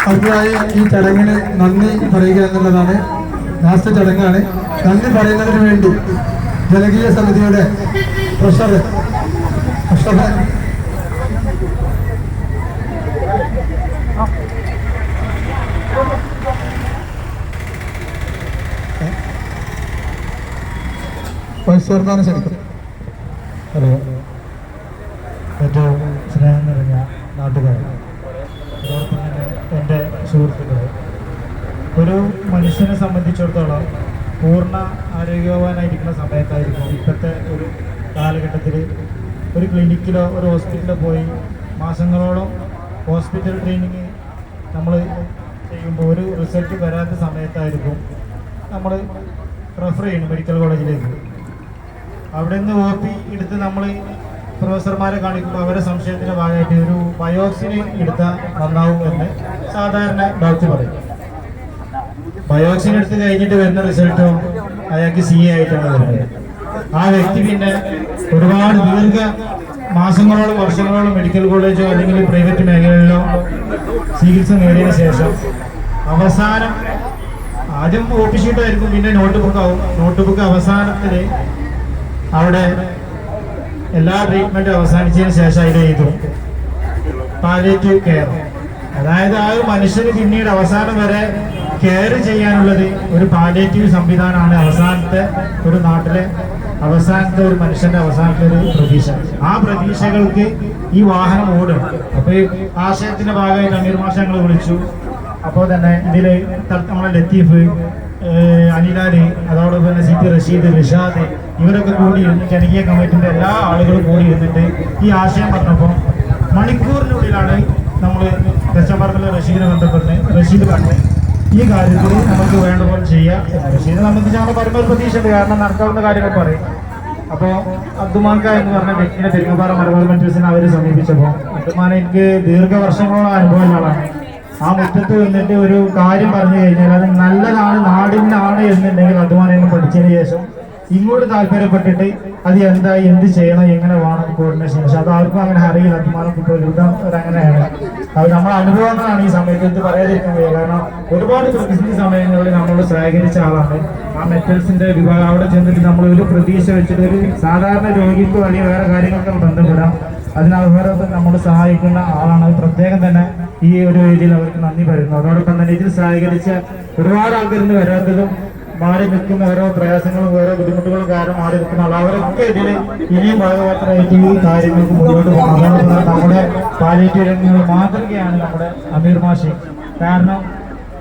അടുത്തതായി ഈ ചടങ്ങിന് നന്ദി പറയുക എന്നുള്ളതാണ് ലാസ്റ്റ് ചടങ്ങാണ്. നന്ദി പറയുന്നതിന് വേണ്ടി ജനകീയ സമിതിയുടെ ട്രഷറർ വൈസ് ശരിക്കും. ഹലോ, ഏറ്റവും സ്നേഹം നിറഞ്ഞ നാട്ടുകാർ, അതോടൊപ്പം തന്നെ എൻ്റെ സുഹൃത്തുക്കൾ, ഒരു മനുഷ്യനെ സംബന്ധിച്ചിടത്തോളം പൂർണ്ണ ആരോഗ്യവാനായിരിക്കുന്ന സമയത്തായിരിക്കും ഇപ്പോഴത്തെ ഒരു കാലഘട്ടത്തിൽ ഒരു ക്ലിനിക്കിലോ ഒരു ഹോസ്പിറ്റലിലോ പോയി മാസങ്ങളോളം ഹോസ്പിറ്റൽ ട്രെയിനിങ് നമ്മൾ ചെയ്യുമ്പോൾ ഒരു റിസൾട്ട് വരാത്ത സമയത്തായിരിക്കും നമ്മൾ റെഫർ ചെയ്യുന്നു മെഡിക്കൽ കോളേജിലേക്ക്. അവിടെ നിന്ന് OP എടുത്ത് നമ്മൾ പ്രൊഫസർമാരെ കാണിക്കുമ്പോൾ അവരെ സംശയത്തിൻ്റെ ഭാഗമായിട്ട് ഒരു ബയോപ്സിന് എടുത്താൽ നന്നാവും എന്ന് സാധാരണ ഡോക്ടർ പറയും. ബയോപ്സിന് എടുത്ത് കഴിഞ്ഞിട്ട് വരുന്ന റിസൾട്ടോ അയാൾക്ക് CA ആയിട്ടാണ് വരുന്നത്. ആ വ്യക്തി പിന്നെ ഒരുപാട് മാസങ്ങളോളം വർഷങ്ങളോളം മെഡിക്കൽ കോളേജോ അല്ലെങ്കിൽ പ്രൈവറ്റ് മേഖലകളിലോ ചികിത്സ നേടിയതിനു ശേഷം അവസാനം ആദ്യം OP ഷീറ്റായിരിക്കും, പിന്നെ നോട്ട്ബുക്ക് ആവും. നോട്ട്ബുക്ക് അവസാനത്തിൽ അവിടെ എല്ലാ ട്രീറ്റ്മെൻറ്റും അവസാനിച്ചതിന് ശേഷം അതിൽ എഴുതും പാലിയേറ്റീവ് കെയർ. അതായത് ആ ഒരു മനുഷ്യന് പിന്നീട് അവസാനം വരെ കെയർ ചെയ്യാനുള്ളത് ഒരു പാലിയേറ്റീവ് സംവിധാനമാണ് അവസാനത്തെ ഒരു നാട്ടിലെ അവസാനത്തെ ഒരു മനുഷ്യന്റെ അവസാനത്തെ ഒരു പ്രതീക്ഷ. ആ പ്രതീക്ഷകൾക്ക് ഈ വാഹനം ഓടും. അപ്പൊ ഈ ആശയത്തിന്റെ ഭാഗമായിട്ട് അമീർ മാഷ ഞങ്ങൾ വിളിച്ചു. അപ്പോൾ തന്നെ ഇതില് നമ്മളെ ലത്തീഫ്, അനിലാല്, അതോടൊപ്പം തന്നെ CP റഷീദ്, റിഷാദ്, ഇവരൊക്കെ കൂടി ഇരുന്ന് ജനകീയ കമ്മിറ്റിന്റെ എല്ലാ ആളുകളും കൂടി ഇരുന്നിട്ട് ഈ ആശയം പറഞ്ഞപ്പോൾ മണിക്കൂറിനുള്ളിലാണ് നമ്മൾ രക്ഷാപറമ്പിലെ റഷീദിനെ ബന്ധപ്പെട്ട് റഷീദ് പറഞ്ഞ് ഈ കാര്യത്തിൽ നമുക്ക് വേണ്ട പോലെ ചെയ്യാം. റഷീദിനെ സംബന്ധിച്ച് നമ്മൾ പറയുന്ന ഒരു പ്രതീക്ഷയുണ്ട്, കാരണം നടക്കാവുന്ന കാര്യങ്ങൾ പറയും. അപ്പോൾ അബ്ദുമാൻക എന്ന് പറഞ്ഞ വ്യക്തിയുടെ പെരുങ്ങപ്പാറ മലബാർ മെറ്റൽസിനെ അവർ സമീപിച്ചപ്പോൾ അബ്ദുമാൻ എനിക്ക് ദീർഘവർഷങ്ങളോളം അനുഭവങ്ങളാണ്. ആ മുറ്റത്ത് വന്നിട്ട് ഒരു കാര്യം പറഞ്ഞു കഴിഞ്ഞാൽ അത് നല്ലതാണ്, നാടിനാണ് എന്നുണ്ടെങ്കിൽ അധ്വാനം പഠിച്ചതിന് ശേഷം ഇങ്ങോട്ട് താല്പര്യപ്പെട്ടിട്ട് അത് എന്തായി, എന്ത് ചെയ്യണം, എങ്ങനെ വേണം കോർഡിനേഷൻ. പക്ഷെ അത് ആർക്കും അങ്ങനെ അറിയില്ല. അധ്വാനം അങ്ങനെയാണ്. അത് നമ്മുടെ അനുഭവങ്ങളാണ് ഈ സമയത്ത് ഇത് പറയാതിരിക്കാൻ കഴിയുക. കാരണം ഒരുപാട് പ്രതിസന്ധി സമയങ്ങളിൽ നമ്മൾ സഹകരിച്ച ആളാണ്. ആ മെറ്റൽസിന്റെ വിഭാഗം അവിടെ ചെന്നിട്ട് നമ്മൾ ഒരു പ്രതീക്ഷ വെച്ചിട്ട് ഒരു സാധാരണ രോഗിക്ക് വലിയ വേറെ കാര്യങ്ങൾക്കും ബന്ധപ്പെടാം. അതിനവരെ നമ്മൾ സഹായിക്കുന്ന ആളാണ്. പ്രത്യേകം തന്നെ ഈ ഒരു രീതിയിൽ അവർക്ക് നന്ദി പറയുന്നു. അതോടൊപ്പം തന്നെ ഇതിൽ സഹകരിച്ച ഒരുപാട് ആൾക്കാരിന്ന് വരാത്തതും മാറി നിൽക്കുന്ന ഓരോ പ്രയാസങ്ങളും ഓരോ ബുദ്ധിമുട്ടുകളും കാരണം മാറി നിൽക്കുന്ന ആൾ, അവരൊക്കെ ഇതിൽ ഇനിയും ഭാഗപാത്രമായിട്ട് ഈ കാര്യങ്ങൾക്ക് മുന്നോട്ട് പോകണം. നമ്മുടെ പാലിയേറ്റീവ് രംഗങ്ങൾ മാതൃകയാണ് നമ്മുടെ അമീർ മാഷി. കാരണം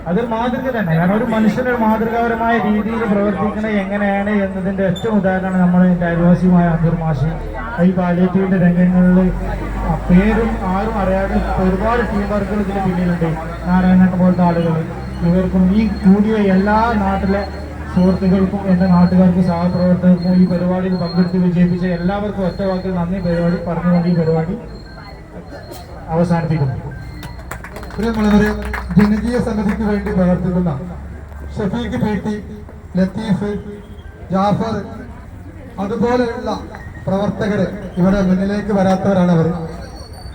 അതൊരു മാതൃക തന്നെ. കാരണം ഒരു മനുഷ്യനൊരു മാതൃകാപരമായ രീതിയിൽ പ്രവർത്തിക്കുന്നത് എങ്ങനെയാണ് എന്നതിന്റെ ഏറ്റവും ഉദാഹരണമാണ് നമ്മുടെ അയൽവാസിയുമായ അമീർ മാഷി. ഈ പാലിയേറ്റീവിന്റെ രംഗങ്ങളിൽ പേരും ആരും അറിയാതെ ഒരുപാട് ടീം വർക്കുകൾ ഇതിന് പിന്നിലുണ്ട്. നാരായണൻ പോലത്തെ ആളുകൾ, ഇവർക്കും ഈ കൂടിയ എല്ലാ നാട്ടിലെ സുഹൃത്തുക്കൾക്കും എൻ്റെ നാട്ടുകാർക്കും സഹപ്രവർത്തകർക്കും ഈ പരിപാടിയിൽ പങ്കെടുത്ത് വിജയിപ്പിച്ച എല്ലാവർക്കും ഒറ്റ വാക്കിൽ നന്ദി പരിപാടി പറഞ്ഞുകൊണ്ട് ഈ പരിപാടി അവസാനിപ്പിക്കുന്നു. പ്രിയമുള്ളവരെ, ജനകീയ സമിതിക്ക് വേണ്ടി പ്രവർത്തിക്കുന്ന ഷഫീഖ് PT, ലത്തീഫ്, ജാഫർ, അതുപോലെയുള്ള പ്രവർത്തകര് ഇവിടെ മുന്നിലേക്ക് വരാത്തവരാണ്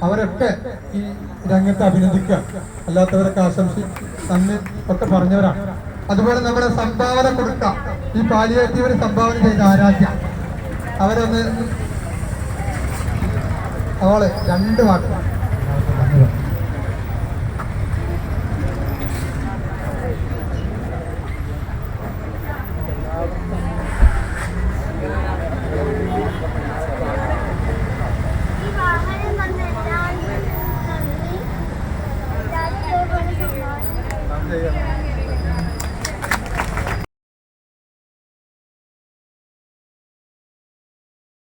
അവരൊക്കെ ഈ രംഗത്ത് അഭിനന്ദിക്കുക, അല്ലാത്തവരൊക്കെ ആശംസി തന്നെ ഒക്കെ പറഞ്ഞവരാണ്. അതുപോലെ നമ്മുടെ സംഭാവന കൊടുക്കാം, ഈ പാലിയേറ്റീവിന് സംഭാവന ചെയ്ത ആരാധ്യ, അവരൊന്ന് അവള് 2 വാക്ക്